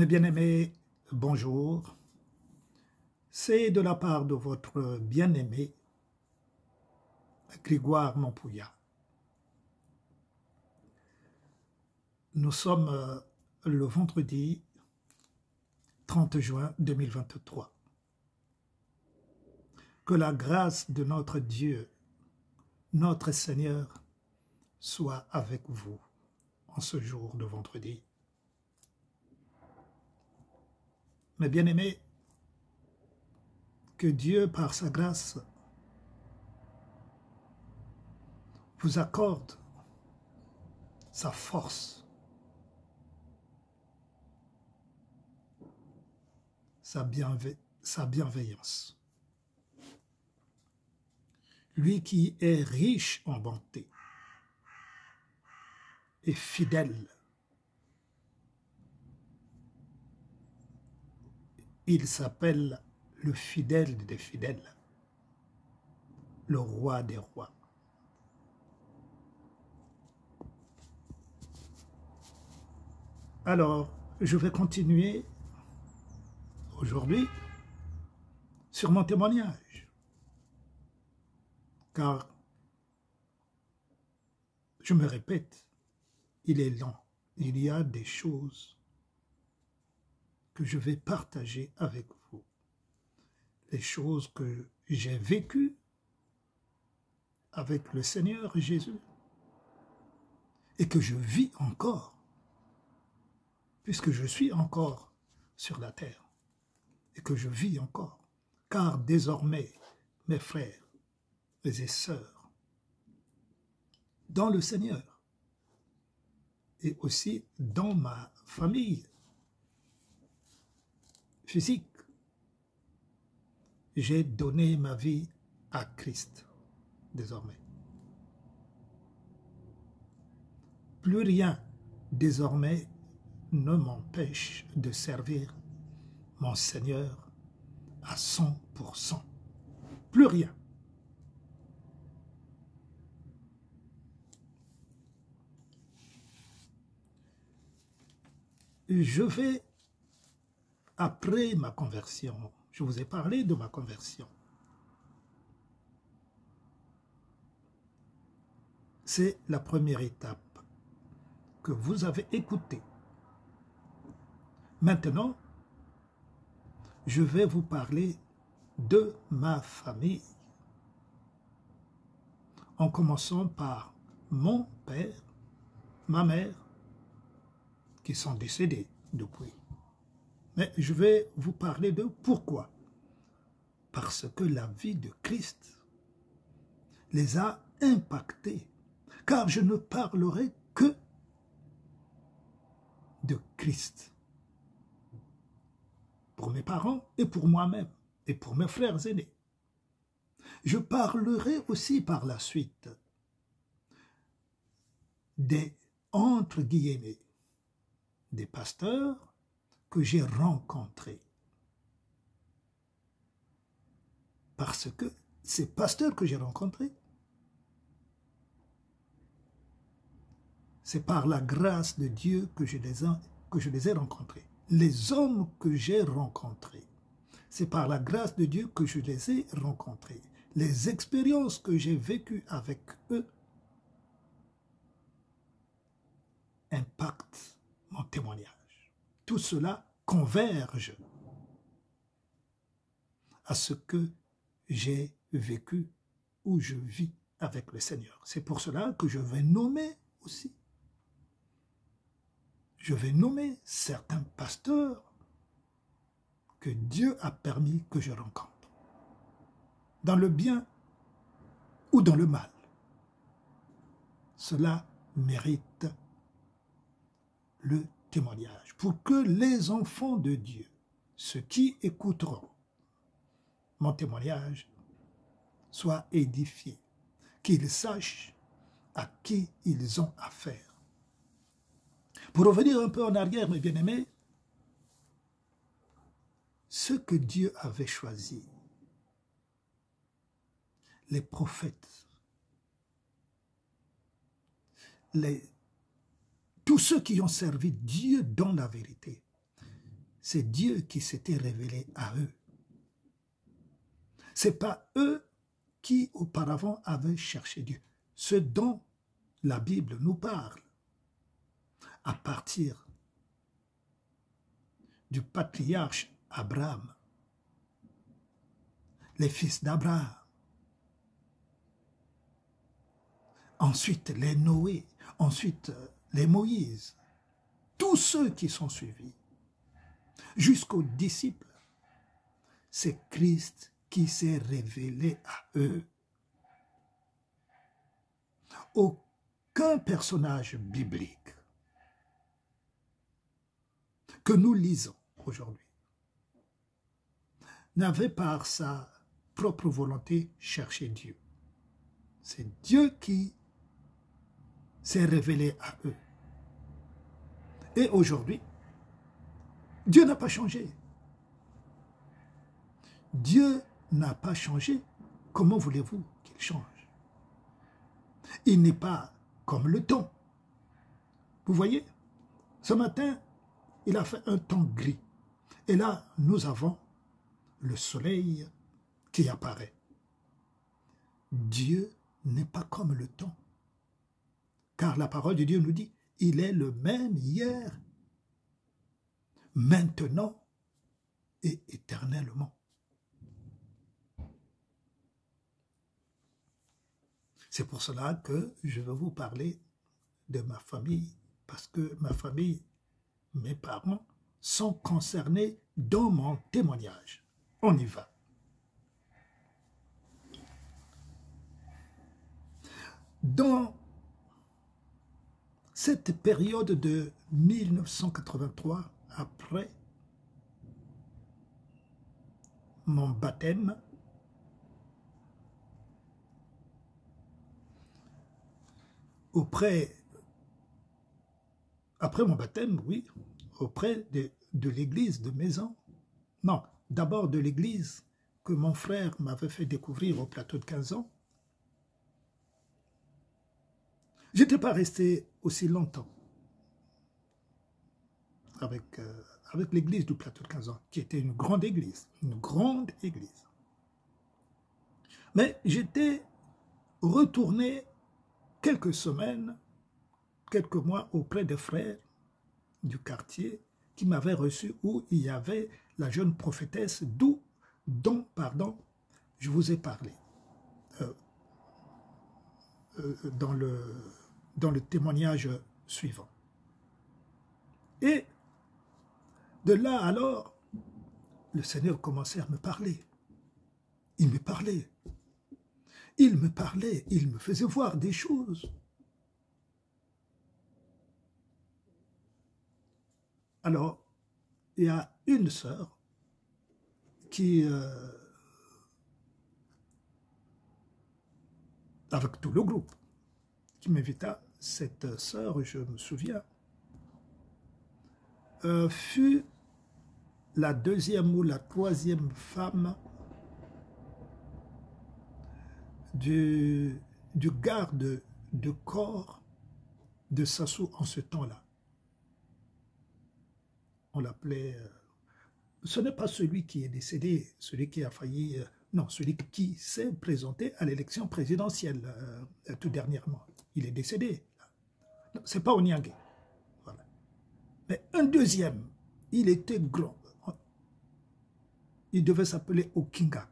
Mes bien-aimés, bonjour. C'est de la part de votre bien-aimé Grégoire Mompouya. Nous sommes le vendredi 30 juin 2023. Que la grâce de notre Dieu, notre Seigneur, soit avec vous en ce jour de vendredi. Mes bien-aimés, que Dieu, par sa grâce, vous accorde sa force, sa bienveillance. Lui qui est riche en bonté et fidèle, il s'appelle le fidèle des fidèles, le roi des rois. Alors, je vais continuer aujourd'hui sur mon témoignage, car, je me répète, il est lent. Il y a des choses que je vais partager avec vous, les choses que j'ai vécues avec le Seigneur Jésus et que je vis encore, puisque je suis encore sur la terre et que je vis encore, car désormais, mes frères et sœurs, dans le Seigneur et aussi dans ma famille physique, j'ai donné ma vie à Christ désormais. Plus rien désormais ne m'empêche de servir mon Seigneur à 100%. Plus rien. Je vais, après ma conversion, je vous ai parlé de ma conversion. C'est la première étape que vous avez écoutée. Maintenant, je vais vous parler de ma famille, en commençant par mon père, ma mère, qui sont décédés depuis. Mais je vais vous parler de pourquoi. Parce que la vie de Christ les a impactés, car je ne parlerai que de Christ. Pour mes parents et pour moi-même et pour mes frères aînés. Je parlerai aussi par la suite des, entre guillemets, des pasteurs que j'ai rencontrés. Parce que ces pasteurs que j'ai rencontrés, c'est par la grâce de Dieu que je les ai rencontrés. Les hommes que j'ai rencontrés, c'est par la grâce de Dieu que je les ai rencontrés. Les expériences que j'ai vécues avec eux impactent mon témoignage. Tout cela converge à ce que j'ai vécu ou je vis avec le Seigneur. C'est pour cela que je vais nommer aussi. Je vais nommer certains pasteurs que Dieu a permis que je rencontre, dans le bien ou dans le mal. Cela mérite le témoignage, pour que les enfants de Dieu, ceux qui écouteront mon témoignage, soient édifiés, qu'ils sachent à qui ils ont affaire. Pour revenir un peu en arrière, mes bien-aimés, ce que Dieu avait choisi, les prophètes, tous ceux qui ont servi Dieu dans la vérité, c'est Dieu qui s'était révélé à eux. Ce n'est pas eux qui auparavant avaient cherché Dieu. Ce dont la Bible nous parle, à partir du patriarche Abraham, les fils d'Abraham, ensuite les Noé, ensuite les Moïse, tous ceux qui sont suivis, jusqu'aux disciples, c'est Christ qui s'est révélé à eux. Aucun personnage biblique que nous lisons aujourd'hui n'avait par sa propre volonté cherché Dieu. C'est Dieu qui s'est révélé à eux. Et aujourd'hui, Dieu n'a pas changé. Dieu n'a pas changé. Comment voulez-vous qu'il change? Il n'est pas comme le temps. Vous voyez, ce matin, il a fait un temps gris. Et là, nous avons le soleil qui apparaît. Dieu n'est pas comme le temps. Car la parole de Dieu nous dit, il est le même hier, maintenant et éternellement. C'est pour cela que je veux vous parler de ma famille, parce que ma famille, mes parents, sont concernés dans mon témoignage. On y va. Dans cette période de 1983, après mon baptême, après mon baptême, oui, auprès de l'église de Maison, non, d'abord de l'église que mon frère m'avait fait découvrir au plateau de 15 ans, je n'étais pas resté aussi longtemps avec l'église du plateau de 15 ans, qui était une grande église, Mais j'étais retourné quelques semaines, quelques mois auprès des frères du quartier qui m'avaient reçu, où il y avait la jeune prophétesse dont je vous ai parlé dans le témoignage suivant. Et de là alors, le Seigneur commençait à me parler. Il me parlait. Il me parlait, il me faisait voir des choses. Alors, il y a une sœur qui, avec tout le groupe, qui m'invita. Cette sœur, je me souviens, fut la deuxième ou la troisième femme du garde de corps de Sassou en ce temps-là. On l'appelait, ce n'est pas celui qui est décédé, celui qui a failli, non, celui qui s'est présenté à l'élection présidentielle tout dernièrement. Il est décédé. Ce n'est pas Onyangé. Voilà. Mais un deuxième, il était grand. Il devait s'appeler Okinga.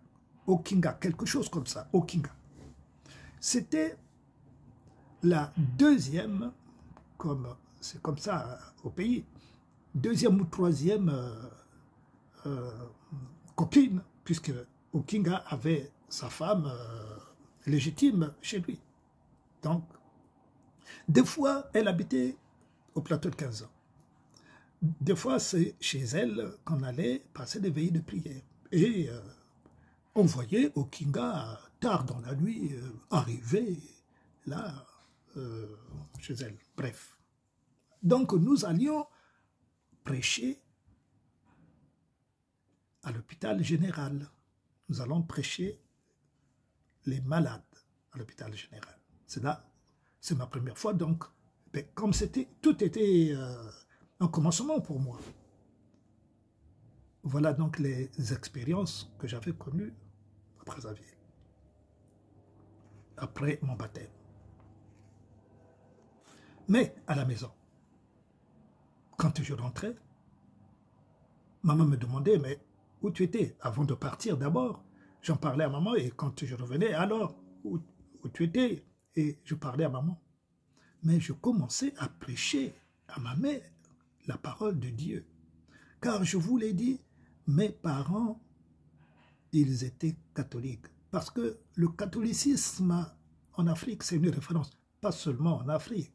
Okinga, quelque chose comme ça, Okinga. C'était la deuxième, c'est comme ça au pays, deuxième ou troisième copine, puisque Okinga avait sa femme légitime chez lui. Donc, des fois, elle habitait au plateau de 15 ans. Des fois, c'est chez elle qu'on allait passer des veillées de prière. Et on voyait Okinga, tard dans la nuit, arriver là, chez elle. Bref. Donc, nous allions prêcher à l'hôpital général. Nous allons prêcher les malades à l'hôpital général. C'est là, c'est ma première fois. Donc, comme tout était un commencement pour moi. voilà donc les expériences que j'avais connues à Brazzaville, après mon baptême. Mais à la maison, quand je rentrais, maman me demandait, mais où tu étais? Avant de partir d'abord, j'en parlais à maman et quand je revenais, alors, où tu étais? Et je parlais à maman. Mais je commençais à prêcher à ma mère la parole de Dieu. Car je vous l'ai dit, mes parents, ils étaient catholiques. Parce que le catholicisme en Afrique, c'est une référence. Pas seulement en Afrique.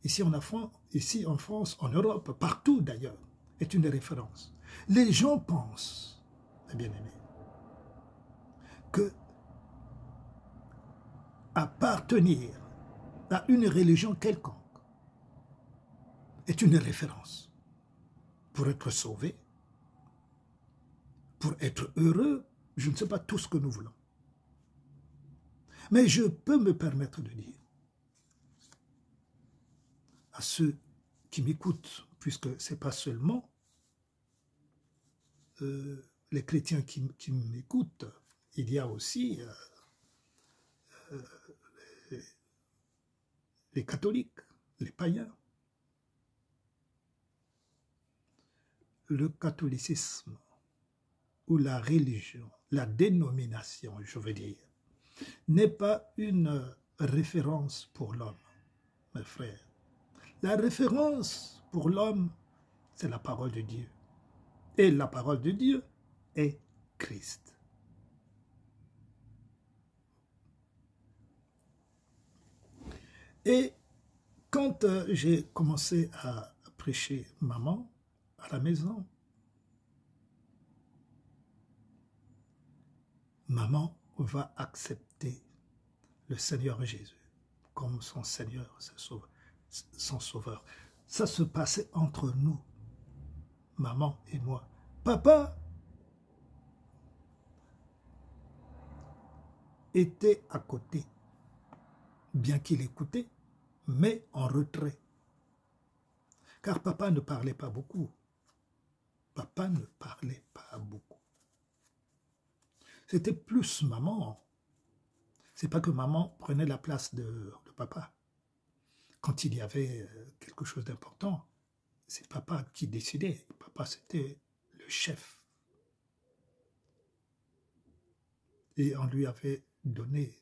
Ici en France, en Europe, partout d'ailleurs, est une référence. Les gens pensent, mes bien-aimés, que appartenir à une religion quelconque est une référence pour être sauvé, pour être heureux, je ne sais pas tout ce que nous voulons. Mais je peux me permettre de dire à ceux qui m'écoutent, puisque ce n'est pas seulement les chrétiens qui m'écoutent, il y a aussi les catholiques, les païens. Le catholicisme ou la religion, la dénomination, je veux dire, n'est pas une référence pour l'homme, mes frères. La référence pour l'homme, c'est la parole de Dieu. Et la parole de Dieu est Christ. Et quand j'ai commencé à prêcher maman à la maison, maman va accepter le Seigneur Jésus comme son Seigneur, son Sauveur. Ça se passait entre nous, maman et moi. Papa était à côté, bien qu'il écoutait, mais en retrait. Car papa ne parlait pas beaucoup. Papa ne parlait pas beaucoup. C'était plus maman. C'est pas que maman prenait la place de papa. Quand il y avait quelque chose d'important, c'est papa qui décidait. Papa, c'était le chef. Et on lui avait donné,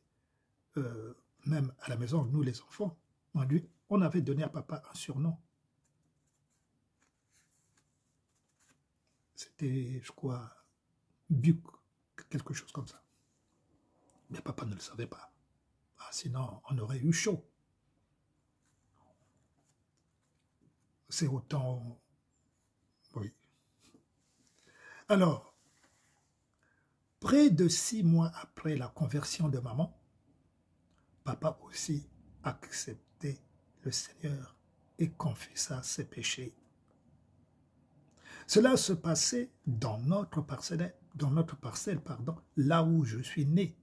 même à la maison, nous les enfants, on avait donné à papa un surnom. C'était, je crois, Buc, quelque chose comme ça. Mais papa ne le savait pas. Ah, sinon, on aurait eu chaud. C'est autant... Oui. Alors, près de 6 mois après la conversion de maman, papa aussi acceptait le Seigneur et confessa ses péchés. Cela se passait dans notre parcelle, là où je suis né,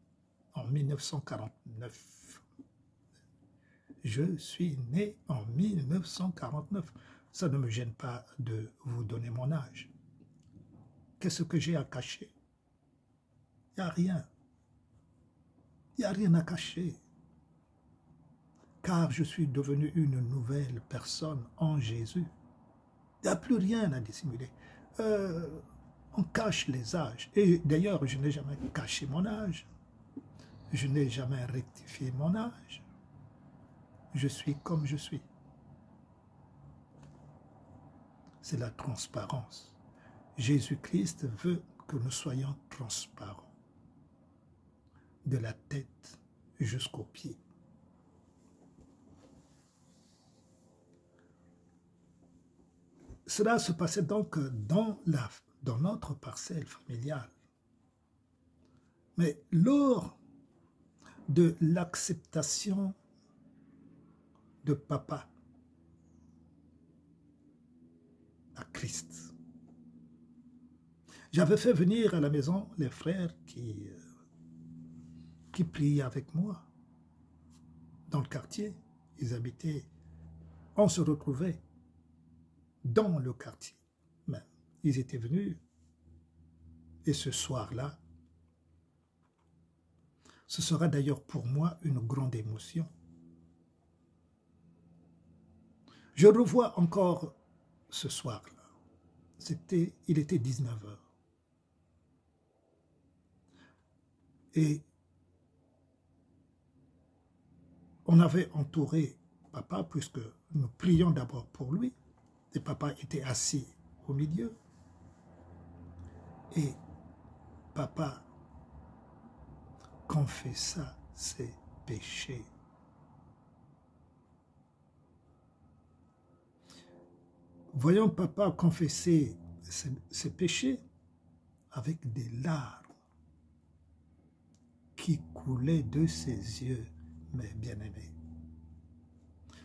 en 1949. Je suis né en 1949. Ça ne me gêne pas de vous donner mon âge. Qu'est-ce que j'ai à cacher? Il n'y a rien. Il n'y a rien à cacher. Car je suis devenu une nouvelle personne en Jésus. Il n'y a plus rien à dissimuler. On cache les âges. Et d'ailleurs, je n'ai jamais caché mon âge. Je n'ai jamais rectifié mon âge. Je suis comme je suis. C'est la transparence. Jésus-Christ veut que nous soyons transparents. De la tête jusqu'aux pieds. Cela se passait donc dans notre parcelle familiale. Mais lors de l'acceptation de papa à Christ, j'avais fait venir à la maison les frères qui priaient avec moi dans le quartier. Ils habitaient, on se retrouvait dans le quartier même. Ils étaient venus Et ce soir-là, ce sera d'ailleurs pour moi une grande émotion. Je revois encore ce soir-là. Il était 19 h. Et on avait entouré papa, puisque nous prions d'abord pour lui. Et papa était assis au milieu. Et papa confessa ses péchés. Voyons papa confesser ses péchés avec des larmes qui coulaient de ses yeux, mes bien-aimés.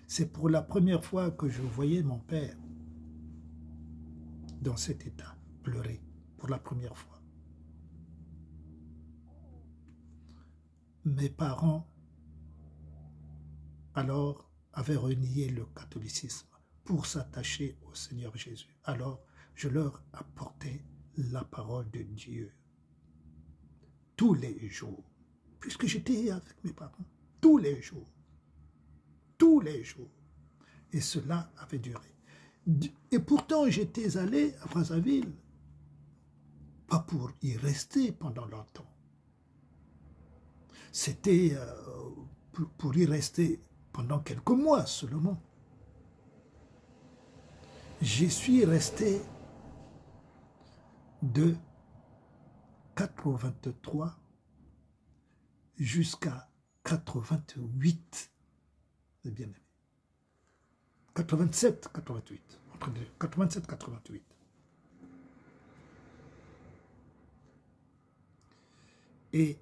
C'est pour la première fois que je voyais mon père dans cet état, pleurer, pour la première fois. Mes parents, alors, avaient renié le catholicisme pour s'attacher au Seigneur Jésus. Alors, je leur apportais la parole de Dieu tous les jours, puisque j'étais avec mes parents, tous les jours. Et cela avait duré. Et pourtant, j'étais allé à Brazzaville, pas pour y rester pendant longtemps. C'était pour y rester pendant quelques mois seulement. J'y suis resté de 83 jusqu'à 88, c'est bien aimé. 87, 88, entre 87, 88. Et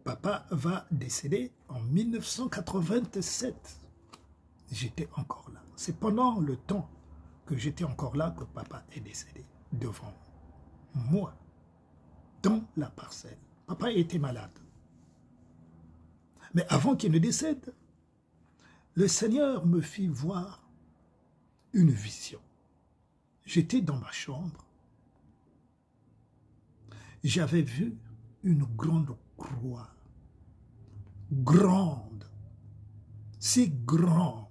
papa va décéder en 1987. J'étais encore là. C'est pendant le temps que j'étais encore là que papa est décédé devant moi, dans la parcelle. Papa était malade. Mais avant qu'il ne décède, le Seigneur me fit voir une vision. J'étais dans ma chambre. J'avais vu une grande croix. Grande. Si grande.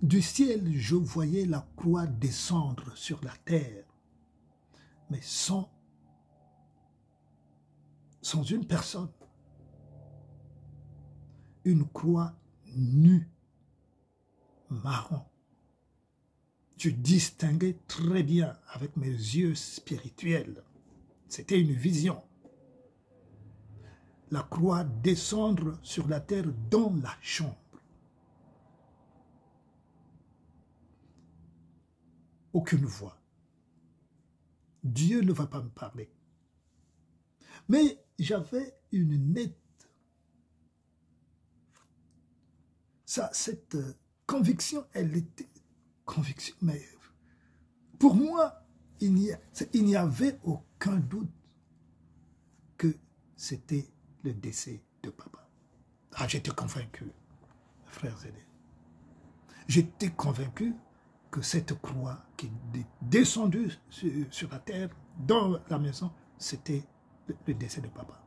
Du ciel, je voyais la croix descendre sur la terre, mais sans une personne. Une croix nue, marron. Je distinguais très bien avec mes yeux spirituels. C'était une vision. La croix descendre sur la terre dans la chambre. Aucune voix. Dieu ne va pas me parler. Mais j'avais une nette... Cette conviction, elle était... Conviction, mais pour moi, il n'y avait aucun doute que c'était le décès de papa. Ah, j'étais convaincu, frères aînés. J'étais convaincu que cette croix qui est descendue sur la terre, dans la maison, c'était le décès de papa.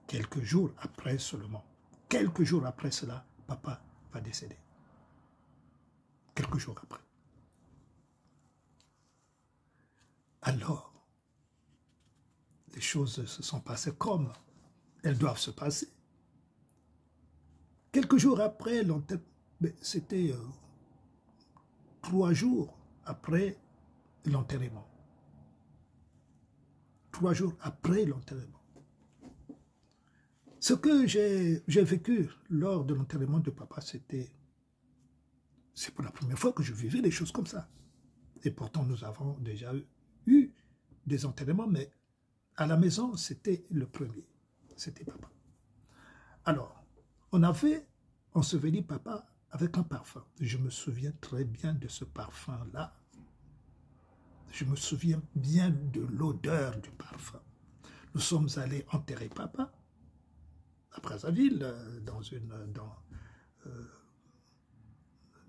Quelques jours après seulement, quelques jours après cela, papa va décéder. Quelques jours après. Alors, les choses se sont passées comme elles doivent se passer. Quelques jours après, c'était 3 jours après l'enterrement. 3 jours après l'enterrement. Ce que j'ai vécu lors de l'enterrement de papa, c'est pour la première fois que je vivais des choses comme ça. Et pourtant, nous avons déjà eu des enterrements, mais à la maison, c'était le premier. C'était papa. Alors, on avait enseveli papa avec un parfum. Je me souviens très bien de ce parfum-là. Je me souviens bien de l'odeur du parfum. Nous sommes allés enterrer papa à Brazzaville,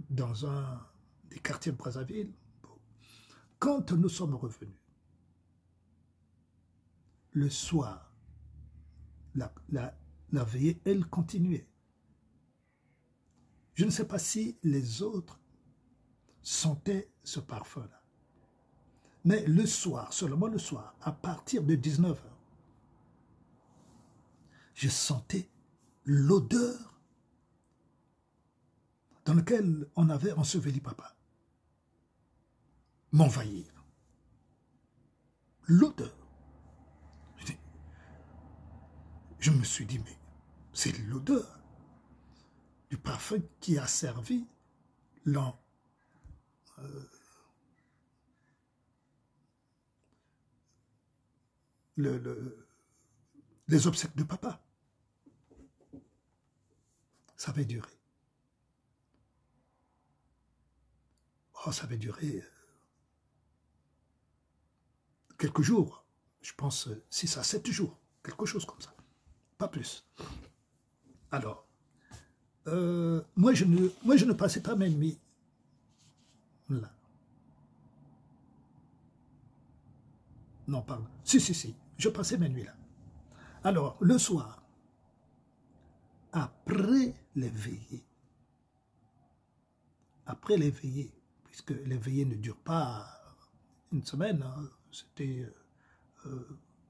dans un des quartiers de Brazzaville, quand nous sommes revenus, le soir, la veillée, elle continuait. Je ne sais pas si les autres sentaient ce parfum-là. Mais le soir, seulement le soir, à partir de 19 h, je sentais l'odeur dans laquelle on avait enseveli papa m'envahir. L'odeur. Je me suis dit, mais c'est l'odeur du parfum qui a servi les obsèques de papa. Ça avait duré. Oh, ça avait duré quelques jours. Je pense 6 à 7 jours. Quelque chose comme ça. Pas plus. Alors, moi, je ne passais pas mes nuits là. Non, pardon. Si. Je passais mes nuits là. Alors, le soir, après les veillées, puisque les veillées ne durent pas une semaine, hein, c'était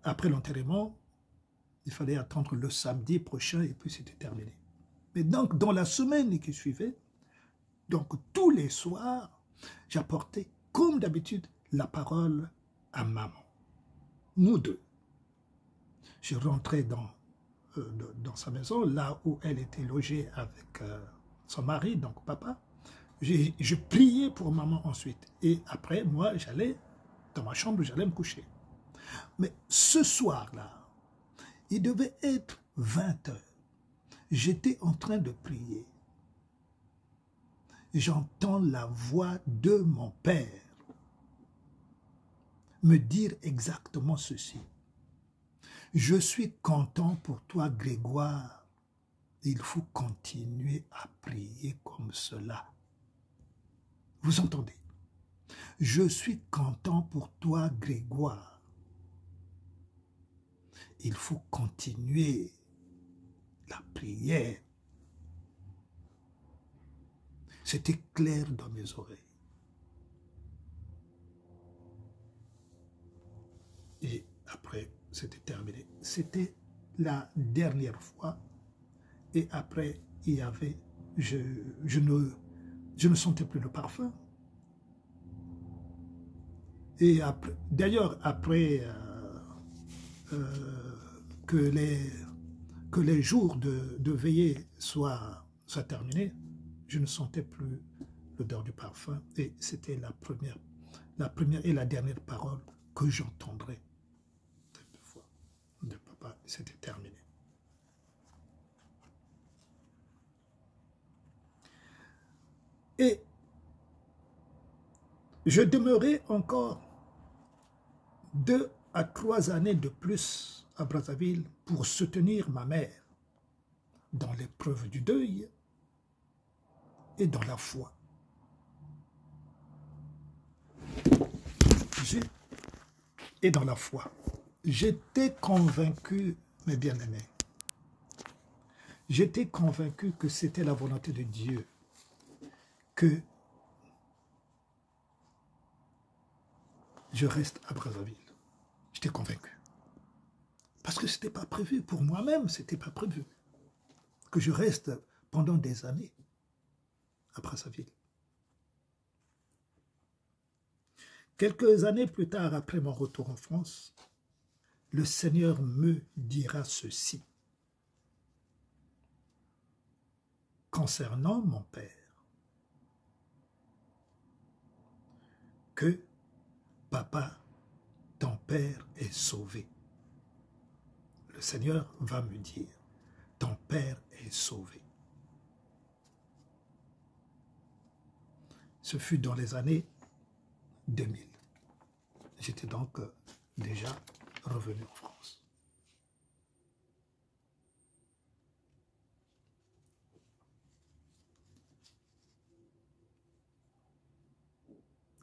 après l'enterrement, il fallait attendre le samedi prochain et puis c'était terminé. Mais donc, dans la semaine qui suivait, donc tous les soirs, j'apportais, comme d'habitude, la parole à maman. Nous deux. Je rentrais dans sa maison, là où elle était logée avec son mari, donc papa. Je priais pour maman ensuite. Et après, moi, j'allais dans ma chambre, j'allais me coucher. Mais ce soir-là, il devait être 20 h. J'étais en train de prier. J'entends la voix de mon père me dire exactement ceci. Je suis content pour toi, Grégoire. Il faut continuer à prier comme cela. Vous entendez? Je suis content pour toi, Grégoire. Il faut continuer la prière. C'était clair dans mes oreilles. Et après, c'était terminé. C'était la dernière fois. Et après, il y avait, je ne sentais plus le parfum. Et d'ailleurs, après que les jours de veillée soient terminés, je ne sentais plus l'odeur du parfum. Et c'était la première et la dernière parole que j'entendrais de papa. C'était terminé. Et je demeurais encore 2 à 3 années de plus à Brazzaville pour soutenir ma mère dans l'épreuve du deuil et dans la foi. Et dans la foi. J'étais convaincu, mes bien-aimés, j'étais convaincu que c'était la volonté de Dieu que je reste à Brazzaville. J'étais convaincu. Parce que ce n'était pas prévu. Pour moi-même, ce n'était pas prévu. Que je reste pendant des années à Brazzaville. Quelques années plus tard, après mon retour en France, le Seigneur me dira ceci. Concernant mon père, que papa, ton père est sauvé. Le Seigneur va me dire, ton père est sauvé. Ce fut dans les années 2000. J'étais donc déjà revenu en France.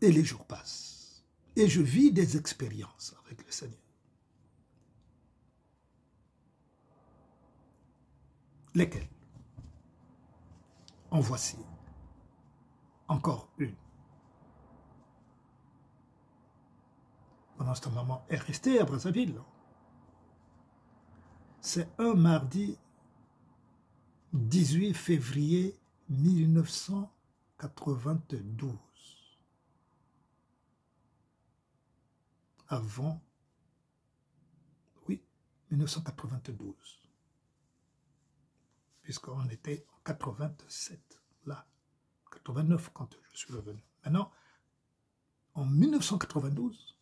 Et les jours passent. Et je vis des expériences avec le Seigneur. Lesquelles? En voici encore une. Pendant ce temps, maman est restée à Brazzaville. C'est un mardi 18 février 1992. Avant, oui, 1992. Puisqu'on était en 87, là, 89 quand je suis revenu. Maintenant, en 1992,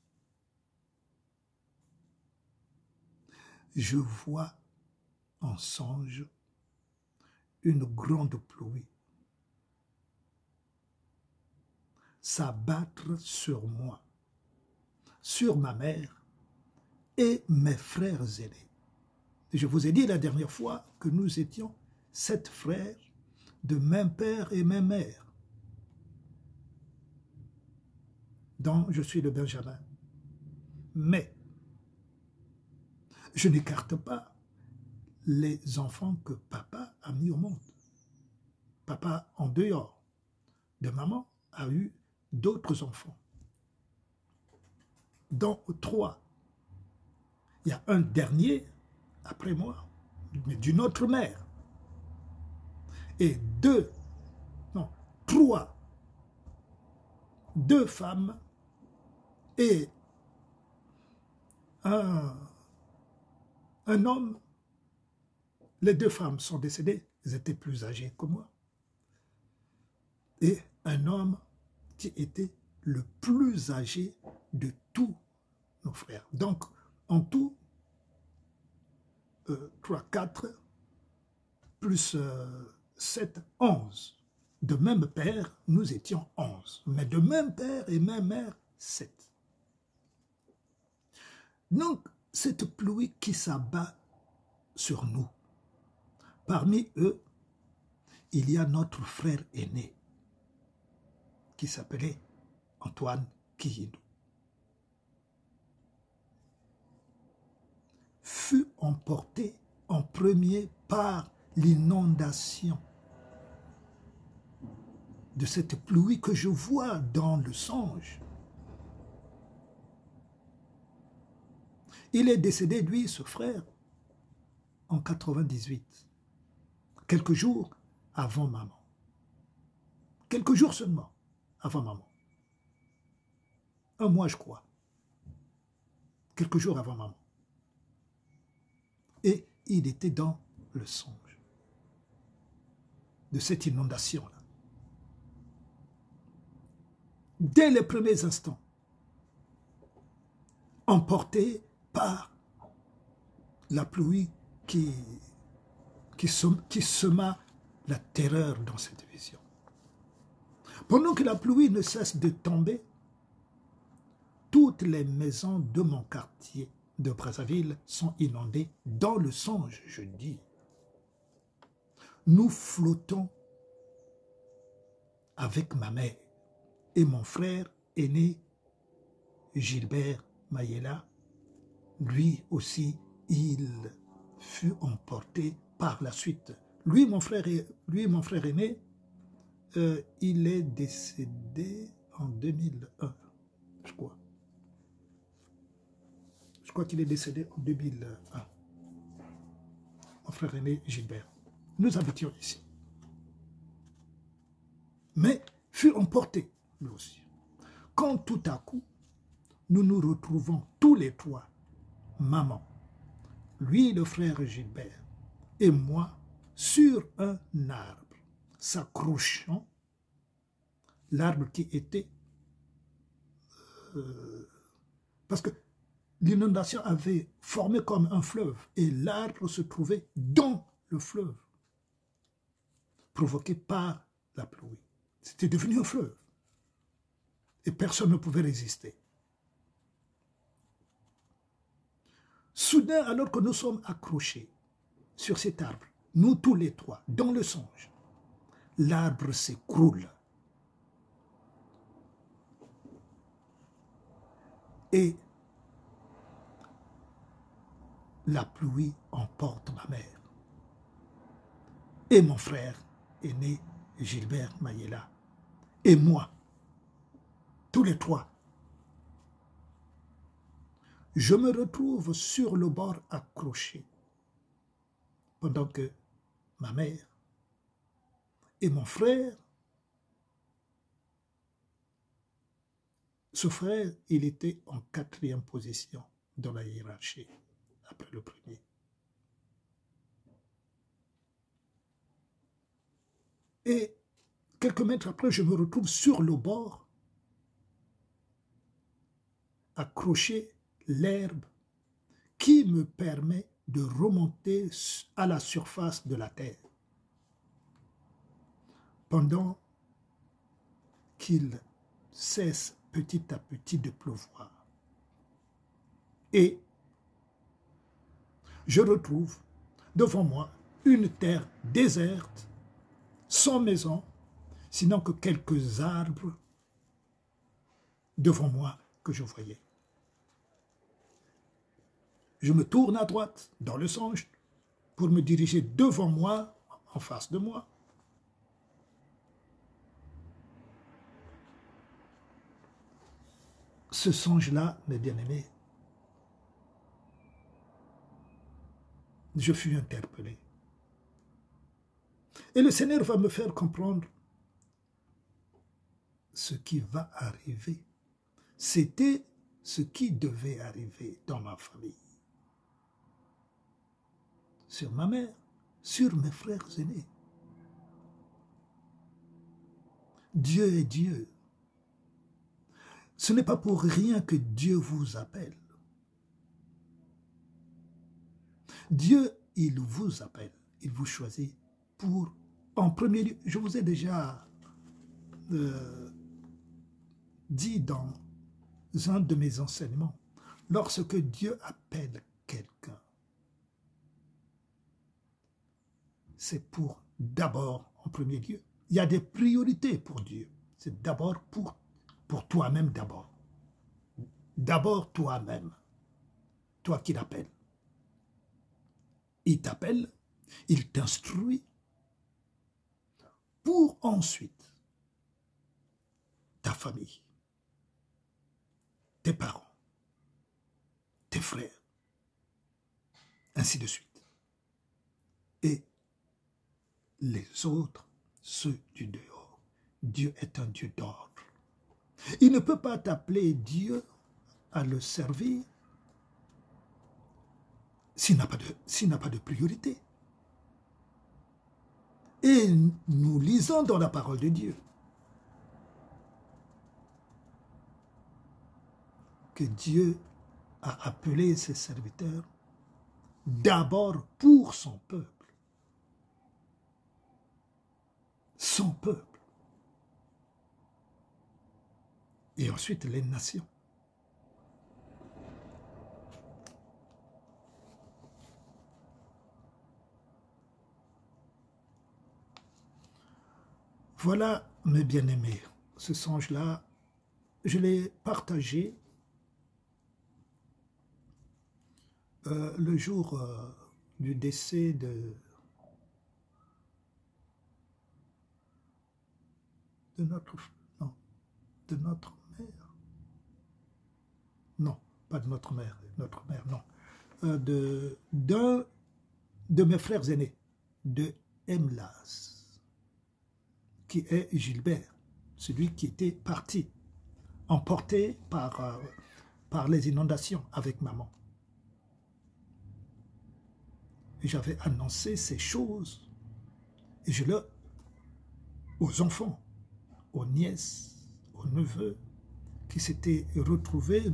je vois en songe une grande pluie s'abattre sur moi, sur ma mère et mes frères aînés. Je vous ai dit la dernière fois que nous étions 7 frères de même père et même mère, dont je suis le Benjamin. Mais je n'écarte pas les enfants que papa a mis au monde. Papa, en dehors de maman, a eu d'autres enfants, dont 3. Il y a un dernier, après moi, mais d'une autre mère. Et 3, 2 femmes et un homme. Les 2 femmes sont décédées, elles étaient plus âgées que moi. Et un homme qui était le plus âgé de tous nos frères. Donc, en tout, 3, 4, plus 7, 11. De même père, nous étions 11. Mais de même père et même mère, 7. Donc, cette pluie qui s'abat sur nous, parmi eux, il y a notre frère aîné qui s'appelait Antoine Kihindou. Fut emporté en premier par l'inondation de cette pluie que je vois dans le songe. Il est décédé, lui, ce frère, en 98, quelques jours avant maman. Quelques jours seulement avant maman. 1 mois, je crois. Quelques jours avant maman. Et il était dans le songe de cette inondation-là. Dès les premiers instants, emporté par la pluie qui sema la terreur dans cette vision. Pendant que la pluie ne cesse de tomber, toutes les maisons de mon quartier de Brazzaville sont inondées dans le songe, je dis. Nous flottons avec ma mère et mon frère aîné Gilbert Mayela. Lui aussi, il fut emporté par la suite. Lui, mon frère aîné, il est décédé en 2001, je crois. Je crois qu'il est décédé en 2001. Mon frère aîné Gilbert. Nous habitions ici. Mais fut emporté, lui aussi. Quand tout à coup, nous nous retrouvons tous les 3, maman, lui le frère Gilbert et moi, sur un arbre, s'accrochant, l'arbre qui était... parce que l'inondation avait formé comme un fleuve et l'arbre se trouvait dans le fleuve, provoqué par la pluie. C'était devenu un fleuve et personne ne pouvait résister. Soudain, alors que nous sommes accrochés sur cet arbre, nous tous les 3, dans le songe, l'arbre s'écroule. et la pluie emporte ma mère. Et mon frère aîné, Gilbert Mayela, et moi, tous les trois. Je me retrouve sur le bord accroché, pendant que ma mère et mon frère, ce frère, il était en 4e position dans la hiérarchie, après le premier. Et quelques mètres après, je me retrouve sur le bord, accroché l'herbe qui me permet de remonter à la surface de la terre pendant qu'il cesse petit à petit de pleuvoir. Et je retrouve devant moi une terre déserte, sans maison, sinon que quelques arbres devant moi que je voyais. Je me tourne à droite, dans le songe, pour me diriger devant moi, en face de moi. Ce songe-là, mes bien-aimés, je fus interpellé. Et le Seigneur va me faire comprendre ce qui va arriver. C'était ce qui devait arriver dans ma famille. Sur ma mère, sur mes frères aînés. Dieu est Dieu. Ce n'est pas pour rien que Dieu vous appelle. Dieu, il vous appelle, il vous choisit pour, en premier lieu, je vous ai déjà dit dans un de mes enseignements, lorsque Dieu appelle quelqu'un, c'est pour d'abord, en premier lieu, il y a des priorités pour Dieu. C'est d'abord pour toi-même d'abord. D'abord toi-même, toi qui l'appelles. Il t'appelle, il t'instruit, pour ensuite ta famille, tes parents, tes frères, ainsi de suite. Et les autres, ceux du dehors. Dieu est un Dieu d'ordre. Il ne peut pas t'appeler Dieu à le servir s'il n'a pas de priorité. Et nous lisons dans la parole de Dieu que Dieu a appelé ses serviteurs d'abord pour son peuple. Son peuple. Et ensuite les nations. Voilà, mes bien-aimés, ce songe-là, je l'ai partagé le jour du décès de notre mère. Non, pas de notre mère, non. D'un de mes frères aînés, de Emlas, qui est Gilbert, celui qui était parti, emporté par les inondations avec maman. Et j'avais annoncé ces choses, et aux enfants, aux nièces, aux neveux, qui s'étaient retrouvés,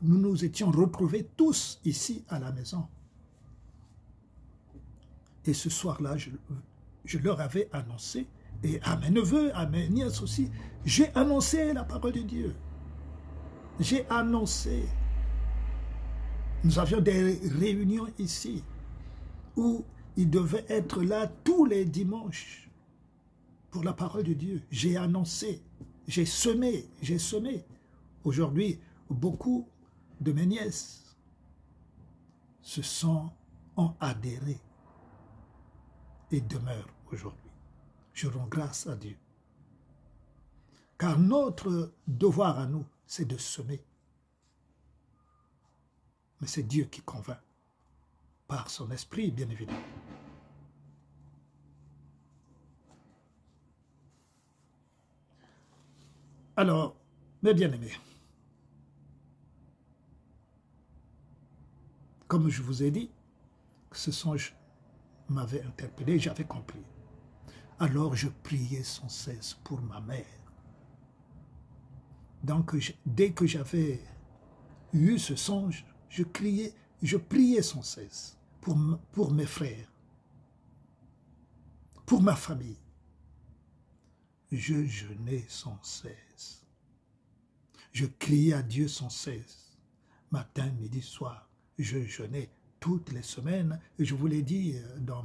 nous étions retrouvés tous ici à la maison. Et ce soir-là, je leur avais annoncé, et à mes neveux, à mes nièces aussi, j'ai annoncé la parole de Dieu. J'ai annoncé. Nous avions des réunions ici où ils devaient être là tous les dimanches pour la parole de Dieu. J'ai annoncé, j'ai semé. Aujourd'hui, beaucoup de mes nièces ont adhéré et demeurent aujourd'hui. Je rends grâce à Dieu. Car notre devoir à nous, c'est de semer. Mais c'est Dieu qui convainc, par son esprit, bien évidemment. Alors, mes bien-aimés, comme je vous ai dit, ce songe m'avait interpellé, j'avais compris. Alors je priais sans cesse pour ma mère. Donc dès que j'avais eu ce songe, je priais sans cesse pour mes frères, pour ma famille. Je jeûnais sans cesse. Je criais à Dieu sans cesse. Matin, midi, soir. Je jeûnais toutes les semaines. Et je vous l'ai dit dans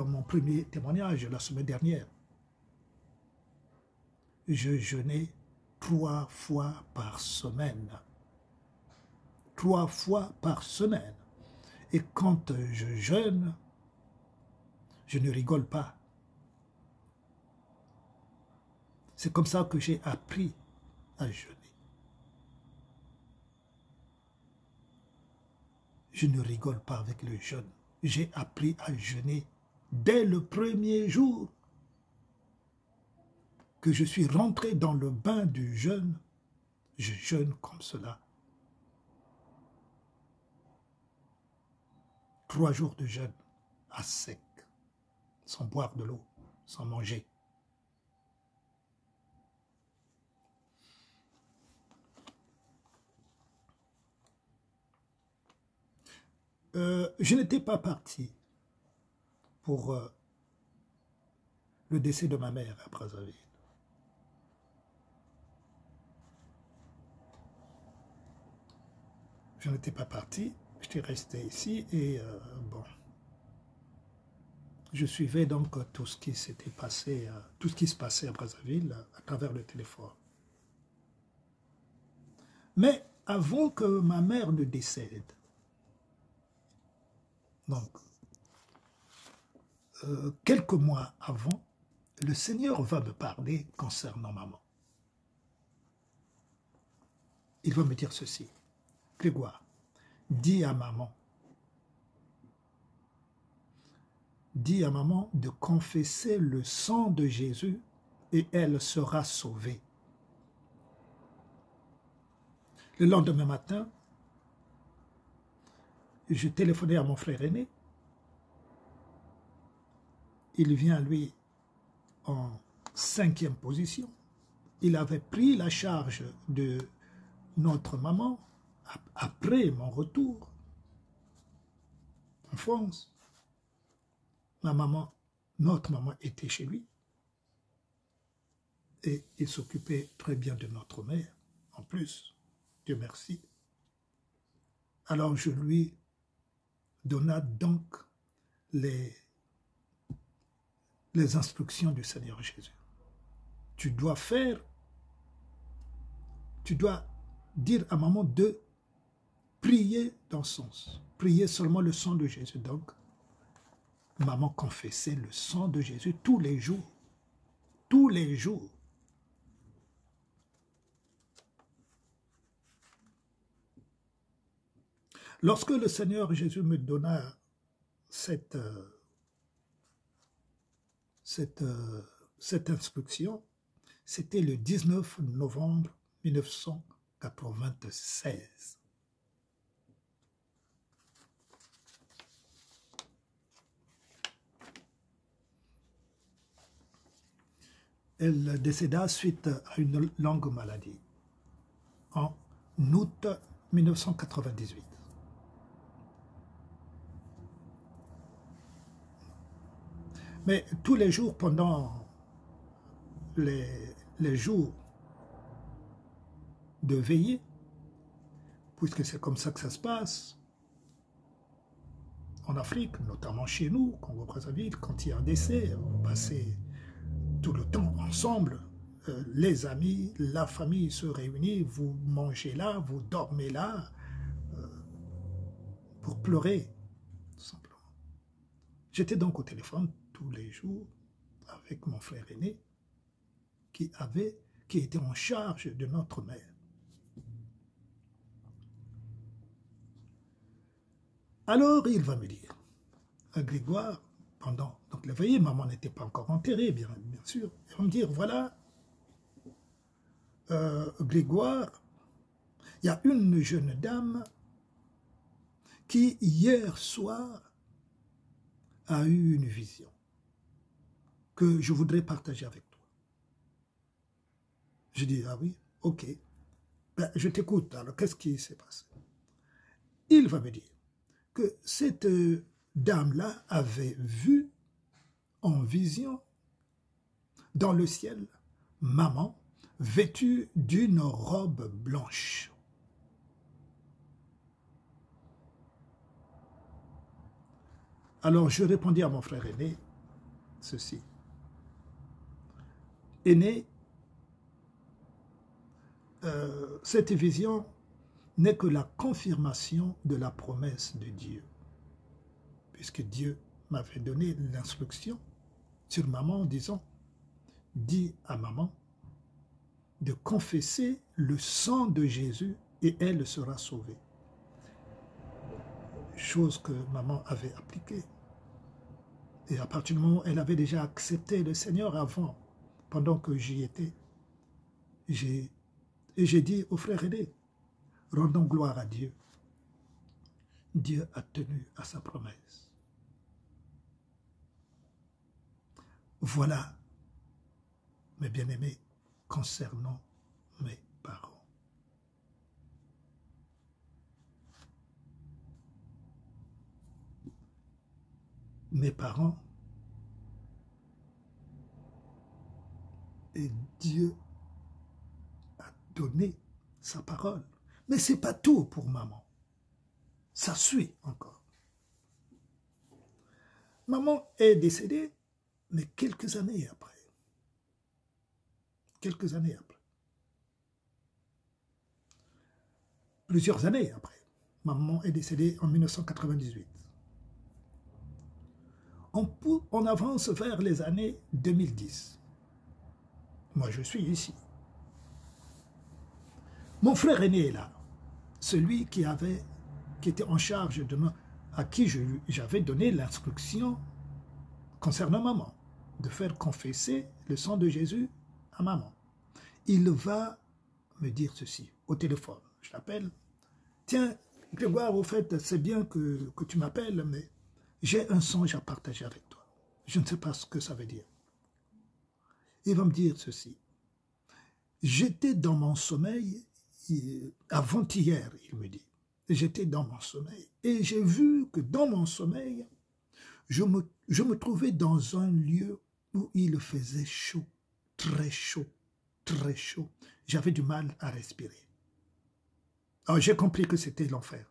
mon premier témoignage la semaine dernière. Je jeûnais 3 fois par semaine. 3 fois par semaine. Et quand je jeûne, je ne rigole pas. C'est comme ça que j'ai appris à jeûner. Je ne rigole pas avec le jeûne. J'ai appris à jeûner dès le premier jour que je suis rentré dans le bain du jeûne. Je jeûne comme cela. 3 jours de jeûne à sec, sans boire de l'eau, sans manger. Je n'étais pas parti pour le décès de ma mère à Brazzaville. Je n'étais pas parti, j'étais resté ici et bon, je suivais donc tout ce qui s'était passé, tout ce qui se passait à Brazzaville à travers le téléphone. Mais avant que ma mère ne décède, donc, quelques mois avant, le Seigneur va me parler concernant maman. Il va me dire ceci. Grégoire, dis à maman de confesser le sang de Jésus et elle sera sauvée. Le lendemain matin, je téléphonais à mon frère aîné. Il vient, lui, en 5e position. Il avait pris la charge de notre maman après mon retour en France. Notre maman était chez lui. Et il s'occupait très bien de notre mère, en plus. Dieu merci. Alors je lui donna donc les instructions du Seigneur Jésus. Tu dois dire à maman de prier dans son sens. Prier seulement le sang de Jésus. Donc, maman confessait le sang de Jésus tous les jours. Tous les jours. Lorsque le Seigneur Jésus me donna cette instruction, c'était le 19 novembre 1996. Elle décéda suite à une longue maladie en août 1998. Mais tous les jours, pendant les jours de veillée, puisque c'est comme ça que ça se passe, en Afrique, notamment chez nous, Congo-Brazzaville, quand il y a un décès, on passait tout le temps ensemble, les amis, la famille se réunit, vous mangez là, vous dormez là, pour pleurer, tout simplement. J'étais donc au téléphone tous les jours avec mon frère aîné qui était en charge de notre mère. Alors il va me dire, Grégoire, donc la veillée, maman n'était pas encore enterrée, bien sûr, il va me dire, voilà, Grégoire, il y a une jeune dame qui hier soir a eu une vision que je voudrais partager avec toi. Je dis, ah oui, ok, ben, je t'écoute, alors qu'est-ce qui s'est passé? Il va me dire que cette dame-là avait vu en vision dans le ciel maman vêtue d'une robe blanche. Alors je répondis à mon frère aîné ceci. Aîné, cette vision n'est que la confirmation de la promesse de Dieu. Puisque Dieu m'avait donné l'instruction sur maman en disant, dis à maman de confesser le sang de Jésus et elle sera sauvée. Chose que maman avait appliquée. Et à partir du moment où elle avait déjà accepté le Seigneur avant, pendant que j'y étais, j'ai dit au frère aîné, rendons gloire à Dieu. Dieu a tenu à sa promesse. Voilà, mes bien-aimés, concernant mes parents. Mes parents, et Dieu a donné sa parole. Mais ce n'est pas tout pour maman. Ça suit encore. Maman est décédée, mais quelques années après. Quelques années après. Plusieurs années après. Maman est décédée en 1998. On avance vers les années 2010. Moi, je suis ici. Mon frère aîné est là. Celui qui était en charge de moi, à qui j'avais donné l'instruction concernant maman, de faire confesser le sang de Jésus à maman. Il va me dire ceci au téléphone. Je l'appelle. Tiens, Grégoire, au fait, c'est bien que tu m'appelles, mais j'ai un songe à partager avec toi. Je ne sais pas ce que ça veut dire. Il va me dire ceci. J'étais dans mon sommeil, avant-hier, il me dit. J'étais dans mon sommeil et j'ai vu que dans mon sommeil, je me trouvais dans un lieu où il faisait chaud, très chaud, très chaud. J'avais du mal à respirer. Alors j'ai compris que c'était l'enfer.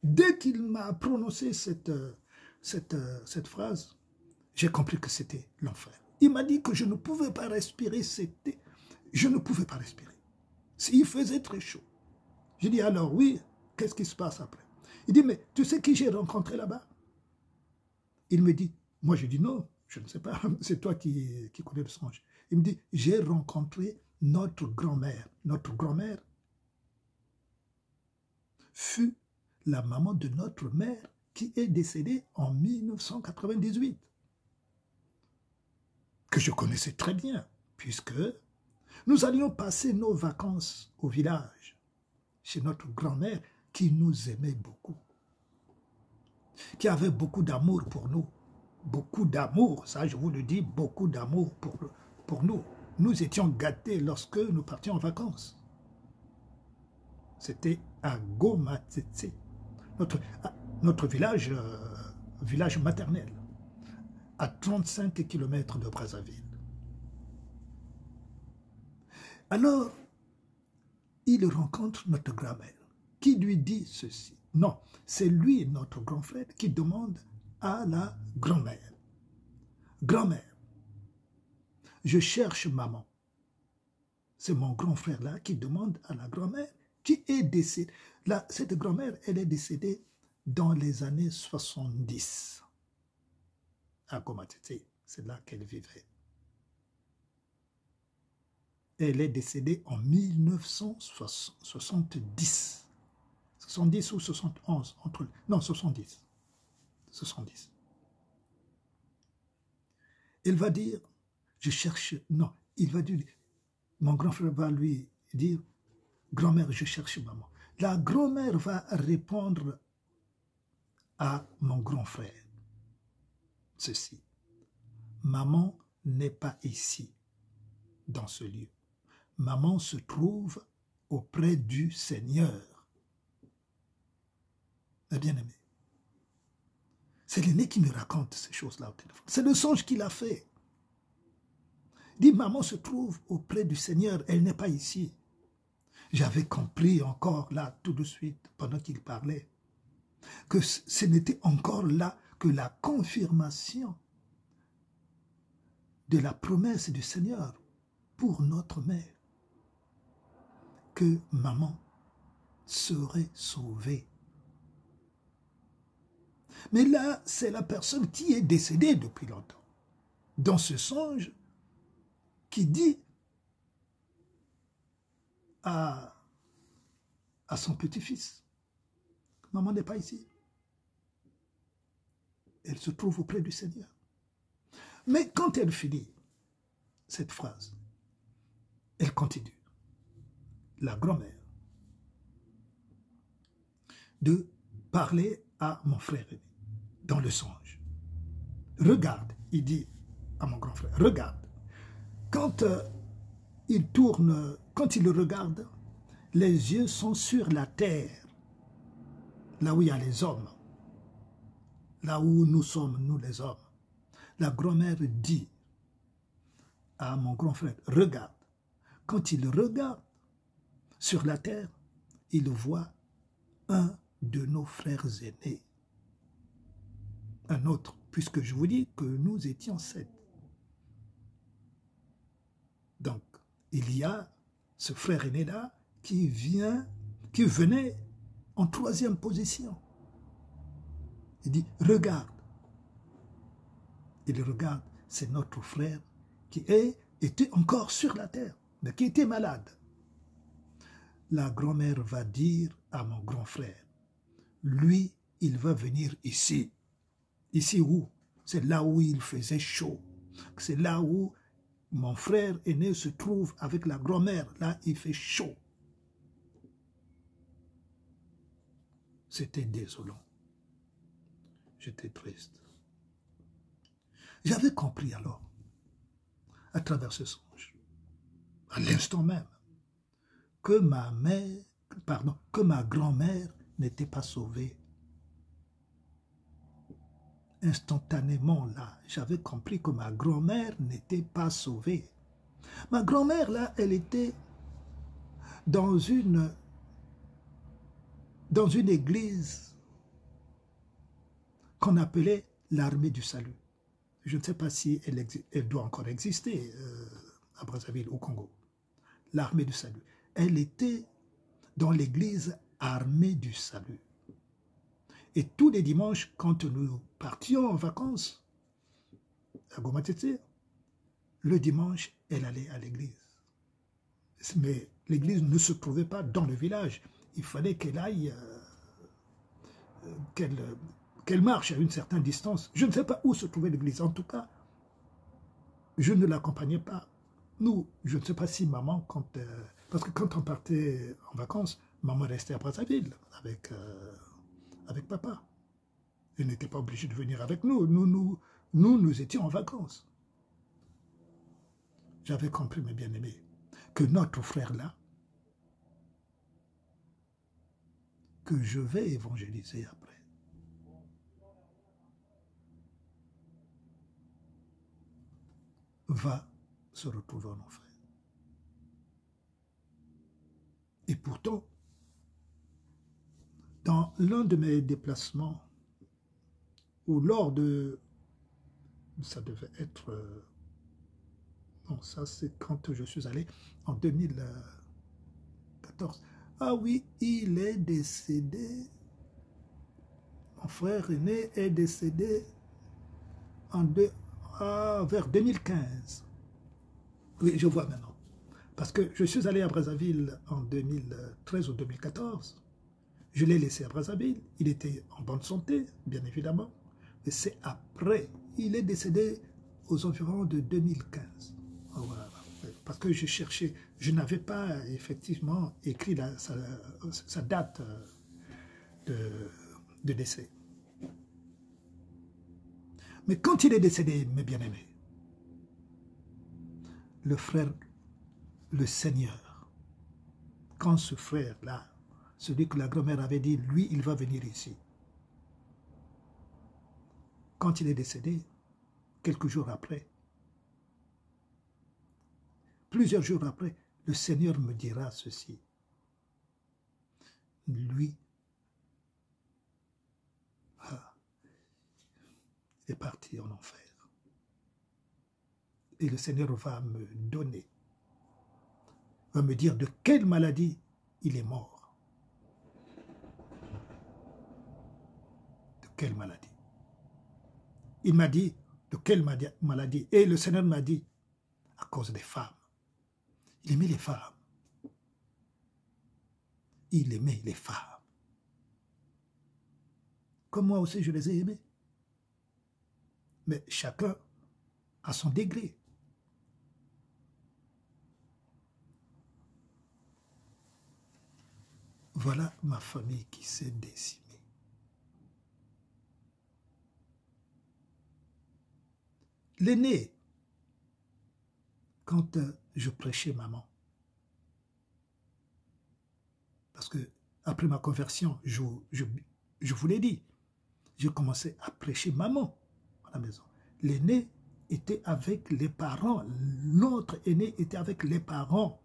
Dès qu'il m'a prononcé cette phrase, j'ai compris que c'était l'enfer. Il m'a dit que je ne pouvais pas respirer, je ne pouvais pas respirer. Il faisait très chaud. J'ai dit alors oui, qu'est-ce qui se passe après? Il dit mais tu sais qui j'ai rencontré là-bas? Il me dit, moi je dis non, je ne sais pas, c'est toi qui connais le songe. Il me dit, j'ai rencontré notre grand-mère. Notre grand-mère fut la maman de notre mère qui est décédée en 1998. Que je connaissais très bien, puisque nous allions passer nos vacances au village, chez notre grand-mère qui nous aimait beaucoup, qui avait beaucoup d'amour pour nous. Beaucoup d'amour, ça je vous le dis, beaucoup d'amour pour nous. Nous étions gâtés lorsque nous partions en vacances. C'était à Gomatsetse, notre village, village maternel, à 35 km de Brazzaville. Alors, il rencontre notre grand-mère, qui lui dit ceci. Non, c'est lui, notre grand frère, qui demande à la grand-mère. Grand-mère, je cherche maman. c'est mon grand frère là qui demande à la grand-mère qui est décédée. Là, cette grand-mère, elle est décédée dans les années 70 à Gomatete. C'est là qu'elle vivait. Elle est décédée en 1970. 70 ou 71, non, 70. 70. Elle va dire, je cherche, non, il va dire, mon grand frère va lui dire, grand-mère, je cherche maman. La grand-mère va répondre à mon grand frère ceci. Maman n'est pas ici, dans ce lieu. Maman se trouve auprès du Seigneur. Mais bien aimé, c'est l'aîné qui me raconte ces choses-là au téléphone. C'est le songe qu'il a fait. Il dit, maman se trouve auprès du Seigneur, elle n'est pas ici. J'avais compris encore là, tout de suite, pendant qu'il parlait, que ce n'était encore là que la confirmation de la promesse du Seigneur pour notre mère, que maman serait sauvée. Mais là, c'est la personne qui est décédée depuis longtemps. Dans ce songe, qui dit à son petit-fils, maman n'est pas ici. Elle se trouve auprès du Seigneur. Mais quand elle finit cette phrase, elle continue. La grand-mère de parler à mon frère aîné dans le songe. Regarde, il dit à mon grand frère, regarde. Quand il tourne, quand il le regarde, les yeux sont sur la terre, là où il y a les hommes, là où nous sommes, nous les hommes. La grand-mère dit à mon grand frère, regarde. Quand il regarde sur la terre, il voit un de nos frères aînés. Un autre, puisque je vous dis que nous étions 7. Donc, il y a ce frère aîné-là qui venait en 3e position. Il dit, regarde. Il regarde, c'est notre frère qui était encore sur la terre, mais qui était malade. La grand-mère va dire à mon grand frère, lui, il va venir ici. Ici où? C'est là où il faisait chaud. C'est là où mon frère aîné se trouve avec la grand-mère. Là, il fait chaud. C'était désolant. J'étais triste. J'avais compris alors, à travers ce songe, à l'instant même, que que ma grand-mère n'était pas sauvée. Instantanément, là, j'avais compris que ma grand-mère n'était pas sauvée. Ma grand-mère, là, elle était dans une église qu'on appelait l'armée du salut. Je ne sais pas si elle doit encore exister à Brazzaville, au Congo. L'armée du salut. Elle était dans l'église armée du salut. Et tous les dimanches, quand nous partions en vacances à Gomatete, le dimanche, elle allait à l'église. Mais l'église ne se trouvait pas dans le village. Il fallait qu'elle aille, qu'elle marche à une certaine distance. Je ne sais pas où se trouvait l'église. En tout cas, je ne l'accompagnais pas. Nous, je ne sais pas si maman, parce que quand on partait en vacances, maman restait à Brazzaville avec papa. Elle n'était pas obligée de venir avec nous. Nous étions en vacances. J'avais compris, mes bien-aimés, que notre frère-là, que je vais évangéliser après, va se retrouver en enfer. Et pourtant, dans l'un de mes déplacements, ou lors de, ça devait être Non, ça c'est quand je suis allé en 2014. Ah oui, il est décédé. Mon frère aîné est décédé vers 2015. Oui, je vois maintenant. Parce que je suis allé à Brazzaville en 2013 ou 2014. Je l'ai laissé à Brazzaville. Il était en bonne santé, bien évidemment. Mais c'est après. Il est décédé aux environs de 2015. Voilà. Parce que je cherchais, je n'avais pas effectivement écrit sa date de décès. Mais quand il est décédé, mes bien-aimés, le frère, le Seigneur, quand ce frère-là, celui que la grand-mère avait dit, lui, il va venir ici. Quand il est décédé, quelques jours après, plusieurs jours après, le Seigneur me dira ceci. Lui, il est parti en enfer. Et le Seigneur va me donner, va me dire de quelle maladie il est mort. De quelle maladie? Il m'a dit de quelle maladie. Et le Seigneur m'a dit à cause des femmes. Il aimait les femmes. Il aimait les femmes. Comme moi aussi, je les ai aimées. Mais chacun à son degré. Voilà ma famille qui s'est décimée. L'aîné, quand je prêchais maman, parce que après ma conversion, je vous l'ai dit, j'ai commencé à prêcher maman à la maison. L'aîné était avec les parents, l'autre aîné était avec les parents,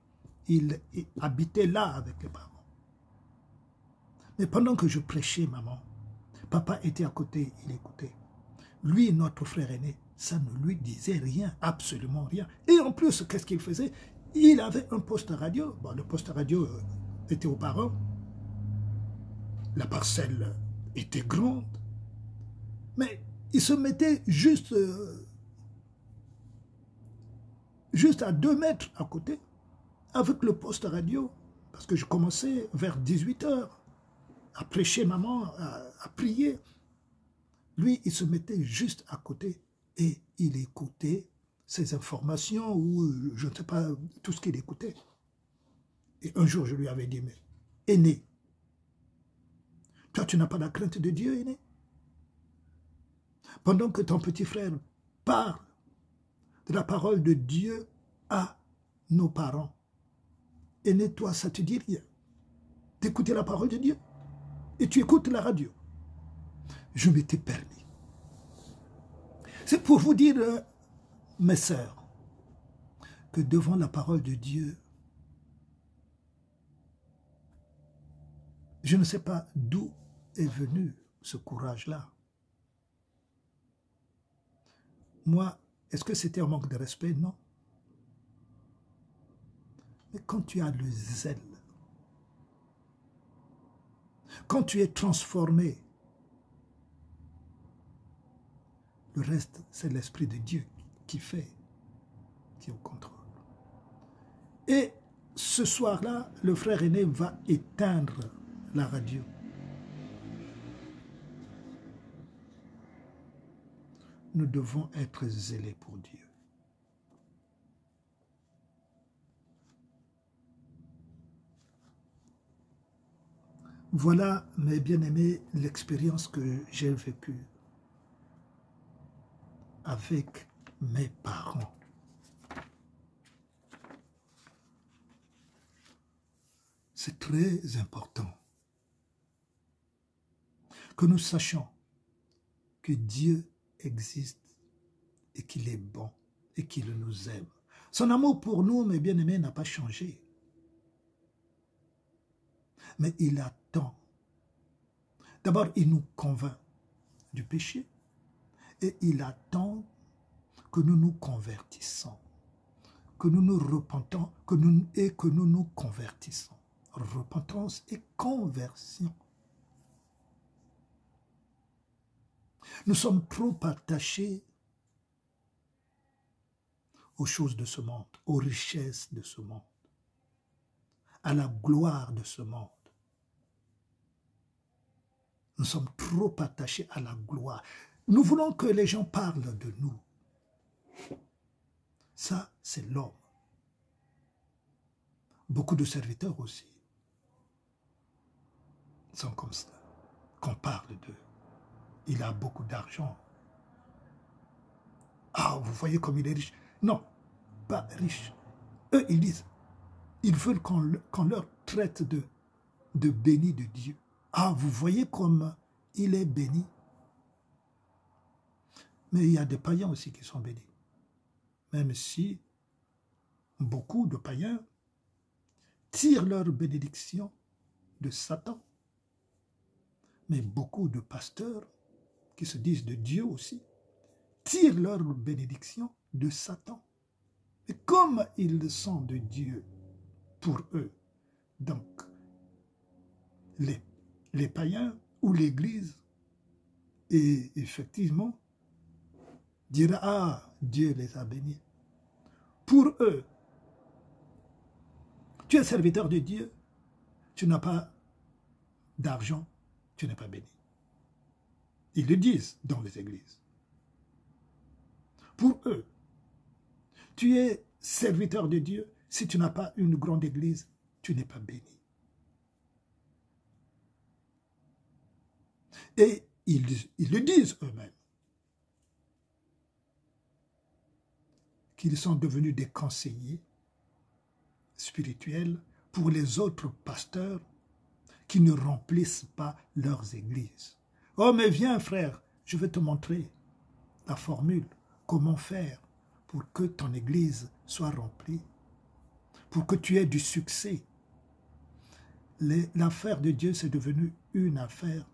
il habitait là avec les parents. Mais pendant que je prêchais maman, papa était à côté, il écoutait. Lui, notre frère aîné, ça ne lui disait rien, absolument rien. Et en plus, qu'est-ce qu'il faisait? Il avait un poste radio. Bon, le poste radio était aux parents. La parcelle était grande. Mais il se mettait juste à 2 mètres à côté, avec le poste radio. Parce que je commençais vers 18 h à prêcher maman, à prier. Lui, il se mettait juste à côté et il écoutait ces informations ou je ne sais pas tout ce qu'il écoutait. Et un jour, je lui avais dit, mais aîné, toi, tu n'as pas la crainte de Dieu, aîné? Pendant que ton petit frère parle de la parole de Dieu à nos parents, aîné, toi, ça te dit rien d'écouter la parole de Dieu? Et tu écoutes la radio. Je m'étais permis. C'est pour vous dire, mes sœurs, que devant la parole de Dieu, je ne sais pas d'où est venu ce courage-là. Moi, est-ce que c'était un manque de respect? Non. Mais quand tu as le zèle, quand tu es transformé, le reste, c'est l'Esprit de Dieu qui fait, qui est au contrôle. Et ce soir-là, le frère aîné va éteindre la radio. Nous devons être zélés pour Dieu. Voilà, mes bien-aimés, l'expérience que j'ai vécue avec mes parents. C'est très important que nous sachions que Dieu existe et qu'il est bon et qu'il nous aime. Son amour pour nous, mes bien-aimés, n'a pas changé. Mais il attend. D'abord, il nous convainc du péché et il attend que nous nous convertissons. que nous nous repentons et que nous nous convertissons. Repentance et conversion. Nous sommes trop attachés aux choses de ce monde, aux richesses de ce monde, à la gloire de ce monde. Nous sommes trop attachés à la gloire. Nous voulons que les gens parlent de nous. Ça, c'est l'homme. Beaucoup de serviteurs aussi sont comme ça, qu'on parle d'eux. Il a beaucoup d'argent. Ah, vous voyez comme il est riche. Non, pas riche. Eux, ils disent, ils veulent qu'on leur traite de béni de Dieu. Ah, vous voyez comme il est béni. Mais il y a des païens aussi qui sont bénis. Même si beaucoup de païens tirent leur bénédiction de Satan. Mais beaucoup de pasteurs qui se disent de Dieu aussi tirent leur bénédiction de Satan. Et comme ils sont de Dieu pour eux, donc les païens ou l'Église, et effectivement, dira, ah, Dieu les a bénis. Pour eux, tu es serviteur de Dieu, tu n'as pas d'argent, tu n'es pas béni. Ils le disent dans les églises. Pour eux, tu es serviteur de Dieu, si tu n'as pas une grande église, tu n'es pas béni. Et ils le disent eux-mêmes, qu'ils sont devenus des conseillers spirituels pour les autres pasteurs qui ne remplissent pas leurs églises. Oh, mais viens frère, je vais te montrer la formule, comment faire pour que ton église soit remplie, pour que tu aies du succès. L'affaire de Dieu, c'est devenu une affaire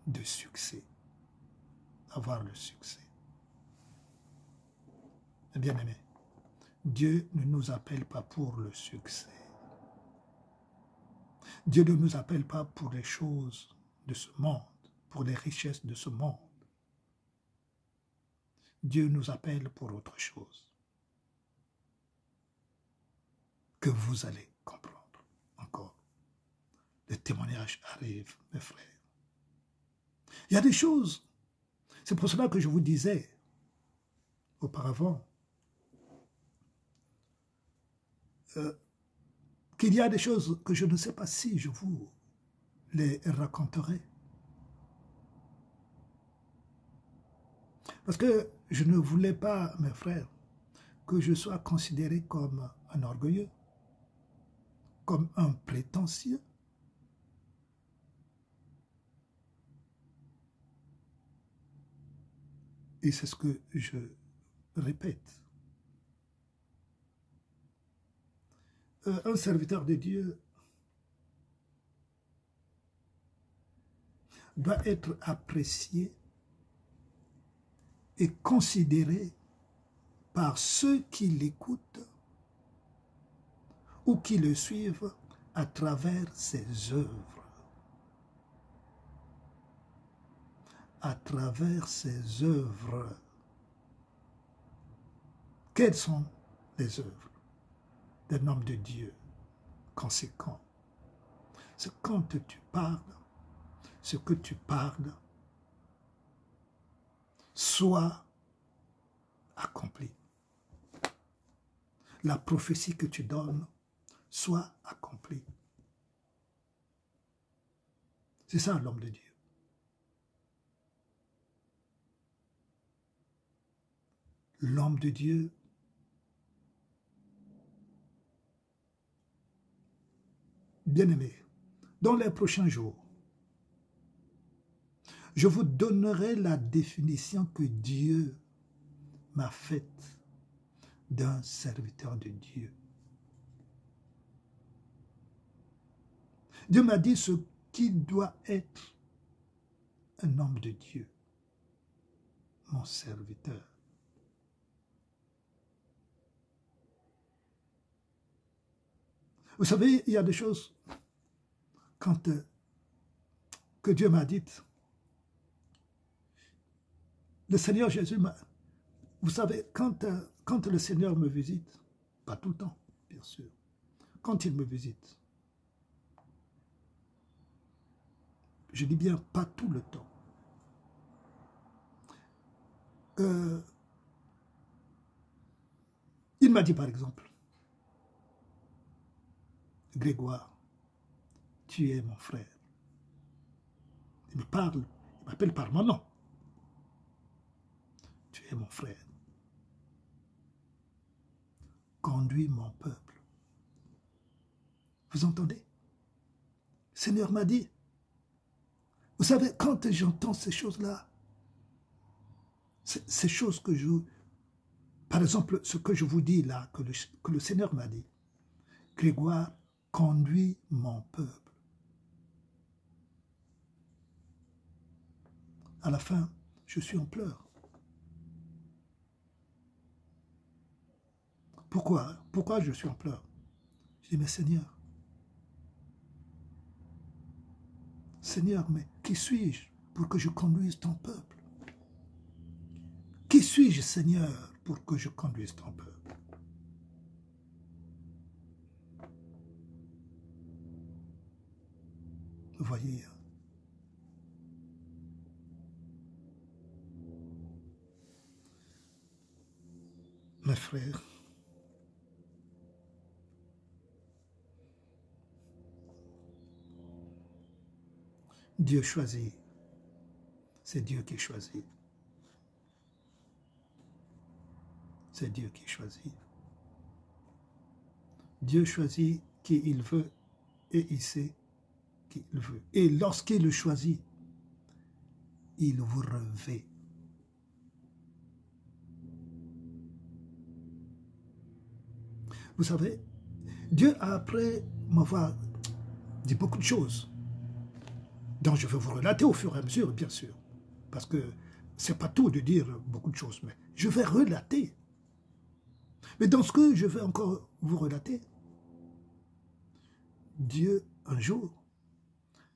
de succès. Avoir le succès. Bien-aimé, Dieu ne nous appelle pas pour le succès. Dieu ne nous appelle pas pour les choses de ce monde, pour les richesses de ce monde. Dieu nous appelle pour autre chose. Que vous allez comprendre encore. Les témoignages arrivent, mes frères. Il y a des choses. C'est pour cela que je vous disais auparavant qu'il y a des choses que je ne sais pas si je vous les raconterai. Parce que je ne voulais pas, mes frères, que je sois considéré comme un orgueilleux, comme un prétentieux. Et c'est ce que je répète. Un serviteur de Dieu doit être apprécié et considéré par ceux qui l'écoutent ou qui le suivent à travers ses œuvres. À travers ses œuvres. Quelles sont les œuvres d'un homme de Dieu conséquent? C'est quand tu parles, ce que tu parles soit accompli. La prophétie que tu donnes soit accomplie. C'est ça l'homme de Dieu. L'homme de Dieu bien-aimé, dans les prochains jours, je vous donnerai la définition que Dieu m'a faite d'un serviteur de Dieu. Dieu m'a dit ce qui doit être un homme de Dieu, mon serviteur. Vous savez, il y a des choses que Dieu m'a dites. Le Seigneur Jésus m'a... Vous savez, quand le Seigneur me visite, pas tout le temps, bien sûr, quand il me visite, je dis bien pas tout le temps, il m'a dit par exemple, Grégoire, tu es mon frère. Il me parle, il m'appelle par mon nom. Tu es mon frère. Conduis mon peuple. Vous entendez? Le Seigneur m'a dit, vous savez, quand j'entends ces choses-là, ces choses que je... Par exemple, ce que je vous dis là, que le Seigneur m'a dit, Grégoire, conduis mon peuple. À la fin, je suis en pleurs. Pourquoi? Pourquoi je suis en pleurs? Je dis, mais Seigneur, Seigneur, mais qui suis-je pour que je conduise ton peuple? Qui suis-je, Seigneur, pour que je conduise ton peuple? Vous voyez, mes frères, Dieu choisit. C'est Dieu qui choisit. C'est Dieu qui choisit. Dieu choisit qui il veut et il sait qui il veut. Et lorsqu'il le choisit, il vous revêt. Vous savez, Dieu a après m'avoir dit beaucoup de choses, dont je vais vous relater au fur et à mesure, bien sûr, parce que c'est pas tout de dire beaucoup de choses, mais je vais relater. Mais dans ce que je vais encore vous relater, Dieu, un jour,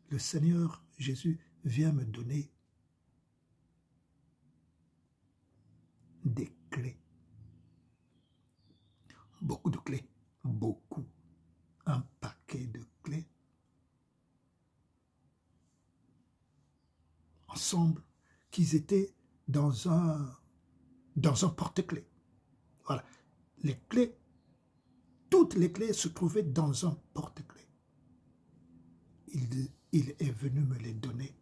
le Seigneur Jésus vient me donner des clés. Beaucoup de clés, beaucoup. Un paquet de clés. Ensemble, qu'ils étaient dans un porte-clés. Voilà. Les clés, toutes les clés se trouvaient dans un porte-clés. Il est venu me les donner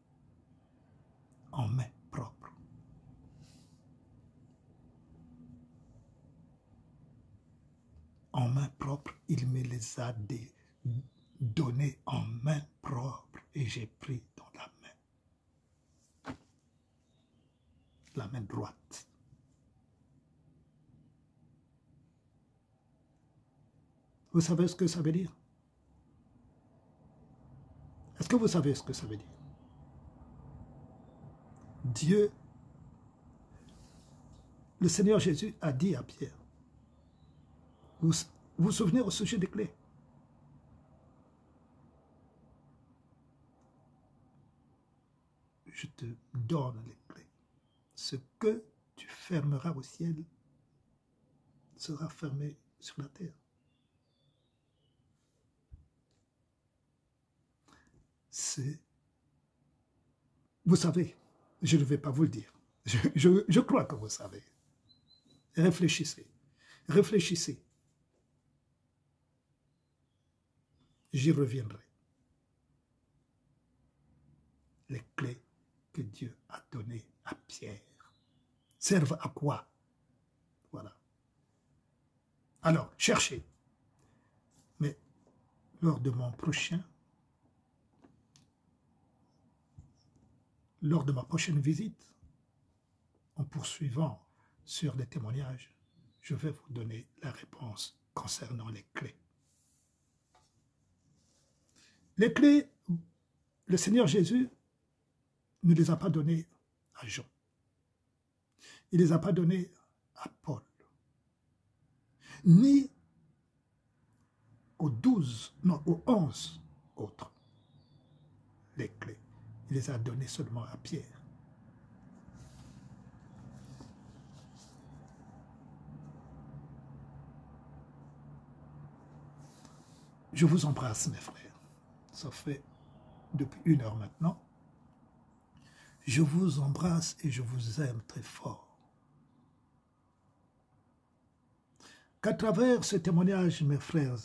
en main propre. En main propre, il me les a donnés en main propre et j'ai pris dans la main droite. Vous savez ce que ça veut dire? Est-ce que vous savez ce que ça veut dire? Dieu, le Seigneur Jésus a dit à Pierre, vous vous souvenez au sujet des clés? Je te donne les clés. Ce que tu fermeras au ciel sera fermé sur la terre. Vous savez, je ne vais pas vous le dire. Je crois que vous savez. Réfléchissez. Réfléchissez. J'y reviendrai. Les clés que Dieu a données à Pierre servent à quoi? Voilà. Alors, cherchez. Mais lors de ma prochaine visite, en poursuivant sur les témoignages, je vais vous donner la réponse concernant les clés. Les clés, le Seigneur Jésus ne les a pas données à Jean. Il ne les a pas données à Paul. Ni aux 12, non, aux 11 autres les clés. Il les a données seulement à Pierre. Je vous embrasse, mes frères. Ça fait depuis 1 heure maintenant. Je vous embrasse et je vous aime très fort. Qu'à travers ce témoignage, mes frères,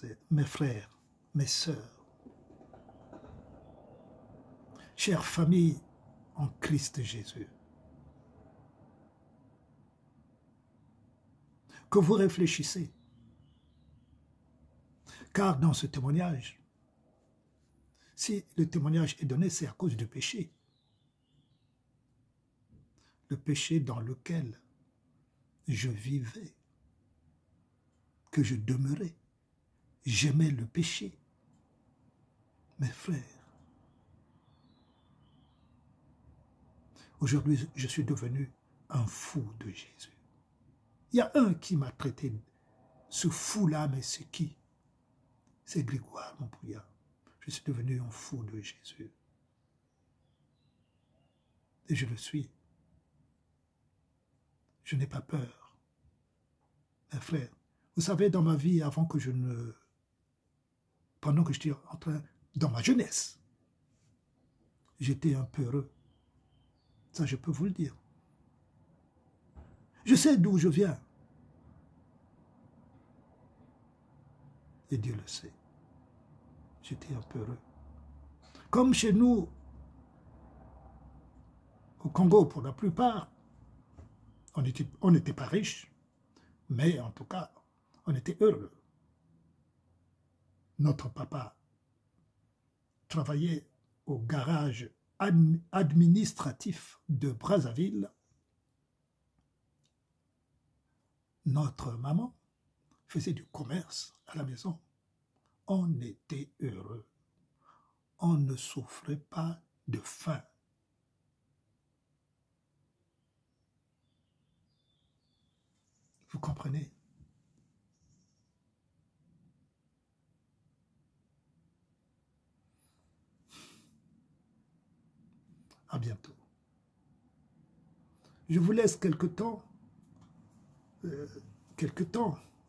mes sœurs, chère famille en Christ Jésus, que vous réfléchissez, car dans ce témoignage, si le témoignage est donné, c'est à cause du péché. Le péché dans lequel je vivais, que je demeurais. J'aimais le péché. Mes frères, aujourd'hui, je suis devenu un fou de Jésus. Il y a un qui m'a traité, ce fou-là, mais c'est qui? C'est Grégoire Montbrouillard. Je suis devenu un fou de Jésus. Et je le suis. Je n'ai pas peur. Mes frères, vous savez, dans ma vie, avant que je ne... Pendant que j'étais en train... Dans ma jeunesse, j'étais un peu heureux. Ça, je peux vous le dire. Je sais d'où je viens. Et Dieu le sait. J'étais un peu heureux. Comme chez nous, au Congo, pour la plupart, on n'était pas riches, mais en tout cas, on était heureux. Notre papa travaillait au garage administratif de Brazzaville. Notre maman faisait du commerce à la maison. On était heureux. On ne souffrait pas de faim. Vous comprenez? À bientôt. Je vous laisse quelque temps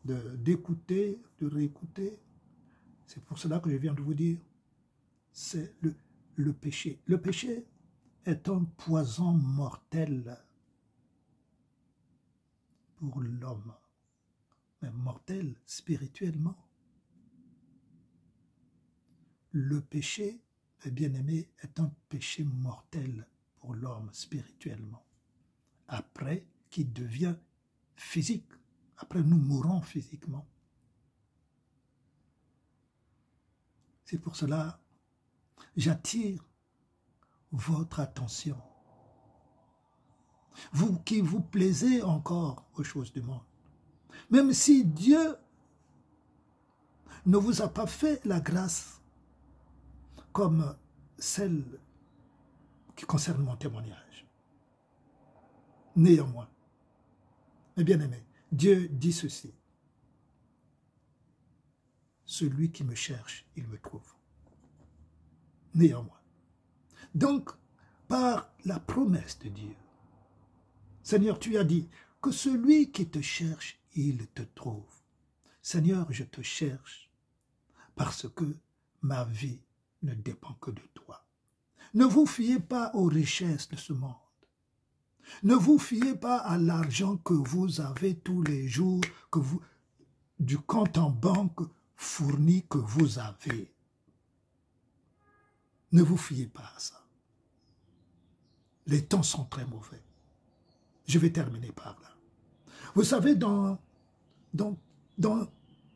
d'écouter, de réécouter. C'est pour cela que je viens de vous dire, c'est le péché. Le péché est un poison mortel pour l'homme, mais mortel spirituellement. Le péché, bien-aimé, est un péché mortel pour l'homme spirituellement. Après, qui devient physique. Après, nous mourons physiquement. C'est pour cela, j'attire votre attention. Vous qui vous plaisez encore aux choses du monde. Même si Dieu ne vous a pas fait la grâce comme celle qui concerne mon témoignage. Néanmoins, mes bien-aimés, Dieu dit ceci. Celui qui me cherche, il me trouve. Néanmoins. Donc, par la promesse de Dieu, Seigneur, tu as dit que celui qui te cherche, il te trouve. Seigneur, je te cherche parce que ma vie ne dépend que de toi. Ne vous fiez pas aux richesses de ce monde. Ne vous fiez pas à l'argent que vous avez tous les jours, du compte en banque fourni que vous avez. Ne vous fiez pas à ça. Les temps sont très mauvais. Je vais terminer par là. Vous savez, dans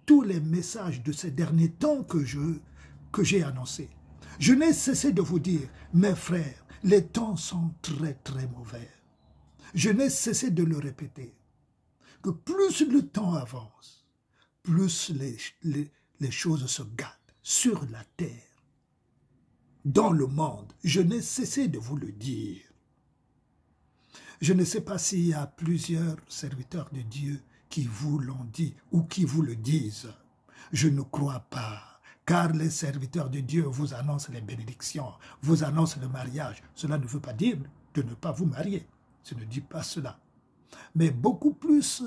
tous les messages de ces derniers temps que j'ai annoncés, je n'ai cessé de vous dire, mes frères, les temps sont très très mauvais. Je n'ai cessé de le répéter, que plus le temps avance, plus les choses se gâtent sur la terre, dans le monde. Je n'ai cessé de vous le dire. Je ne sais pas s'il y a plusieurs serviteurs de Dieu qui vous l'ont dit ou qui vous le disent. Je ne crois pas, car les serviteurs de Dieu vous annoncent les bénédictions, vous annoncent le mariage. Cela ne veut pas dire de ne pas vous marier. Je ne dis pas cela. Mais beaucoup plus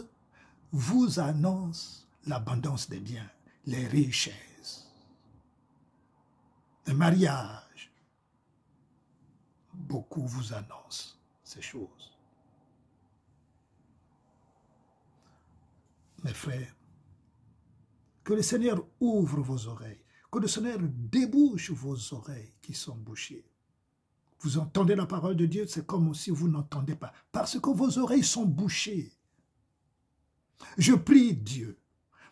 vous annonce l'abondance des biens, les richesses, le mariage. Beaucoup vous annoncent ces choses. Mes frères, que le Seigneur ouvre vos oreilles, que le Seigneur débouche vos oreilles qui sont bouchées. Vous entendez la parole de Dieu, c'est comme si vous n'entendez pas, parce que vos oreilles sont bouchées. Je prie Dieu,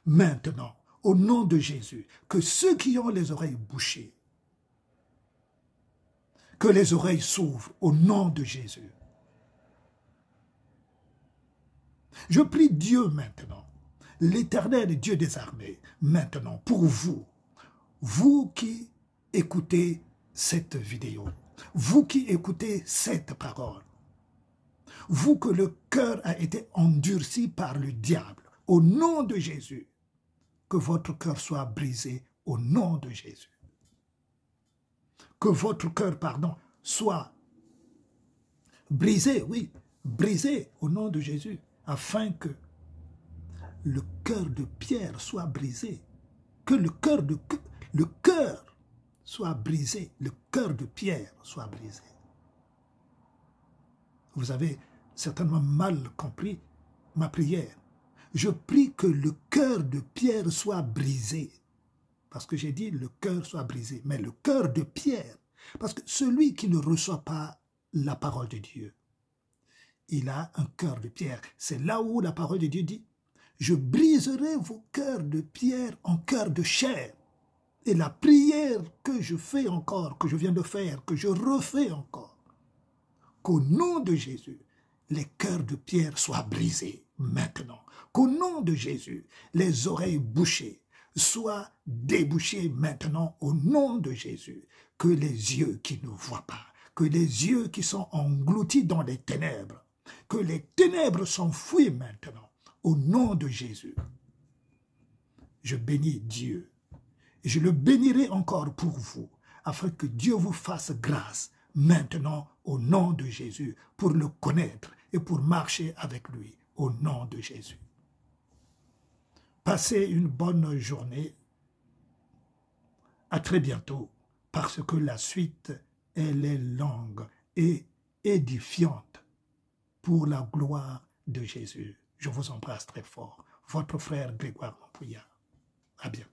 maintenant, au nom de Jésus, que ceux qui ont les oreilles bouchées, que les oreilles s'ouvrent au nom de Jésus. Je prie Dieu maintenant, l'Éternel Dieu des armées, maintenant, pour vous, vous qui écoutez cette vidéo, vous qui écoutez cette parole, vous que le cœur a été endurci par le diable, au nom de Jésus, que votre cœur soit brisé au nom de Jésus. Que votre cœur, soit brisé, oui, brisé au nom de Jésus, afin que le cœur de Pierre soit brisé, que le cœur soit brisé, le cœur de Pierre soit brisé. Vous avez certainement mal compris ma prière. Je prie que le cœur de Pierre soit brisé, parce que j'ai dit le cœur soit brisé, mais le cœur de Pierre, parce que celui qui ne reçoit pas la parole de Dieu, il a un cœur de pierre. C'est là où la parole de Dieu dit, je briserai vos cœurs de pierre en cœur de chair. Et la prière que je fais encore, que je viens de faire, que je refais encore, qu'au nom de Jésus, les cœurs de pierre soient brisés maintenant. Qu'au nom de Jésus, les oreilles bouchées soient débouchées maintenant au nom de Jésus. Que les yeux qui ne voient pas, que les yeux qui sont engloutis dans les ténèbres, que les ténèbres s'enfuient maintenant au nom de Jésus. Je bénis Dieu et je le bénirai encore pour vous, afin que Dieu vous fasse grâce maintenant au nom de Jésus, pour le connaître et pour marcher avec lui au nom de Jésus. Passez une bonne journée. À très bientôt, parce que la suite, elle est longue et édifiante pour la gloire de Jésus. Je vous embrasse très fort. Votre frère Grégoire Mampouya. À bientôt.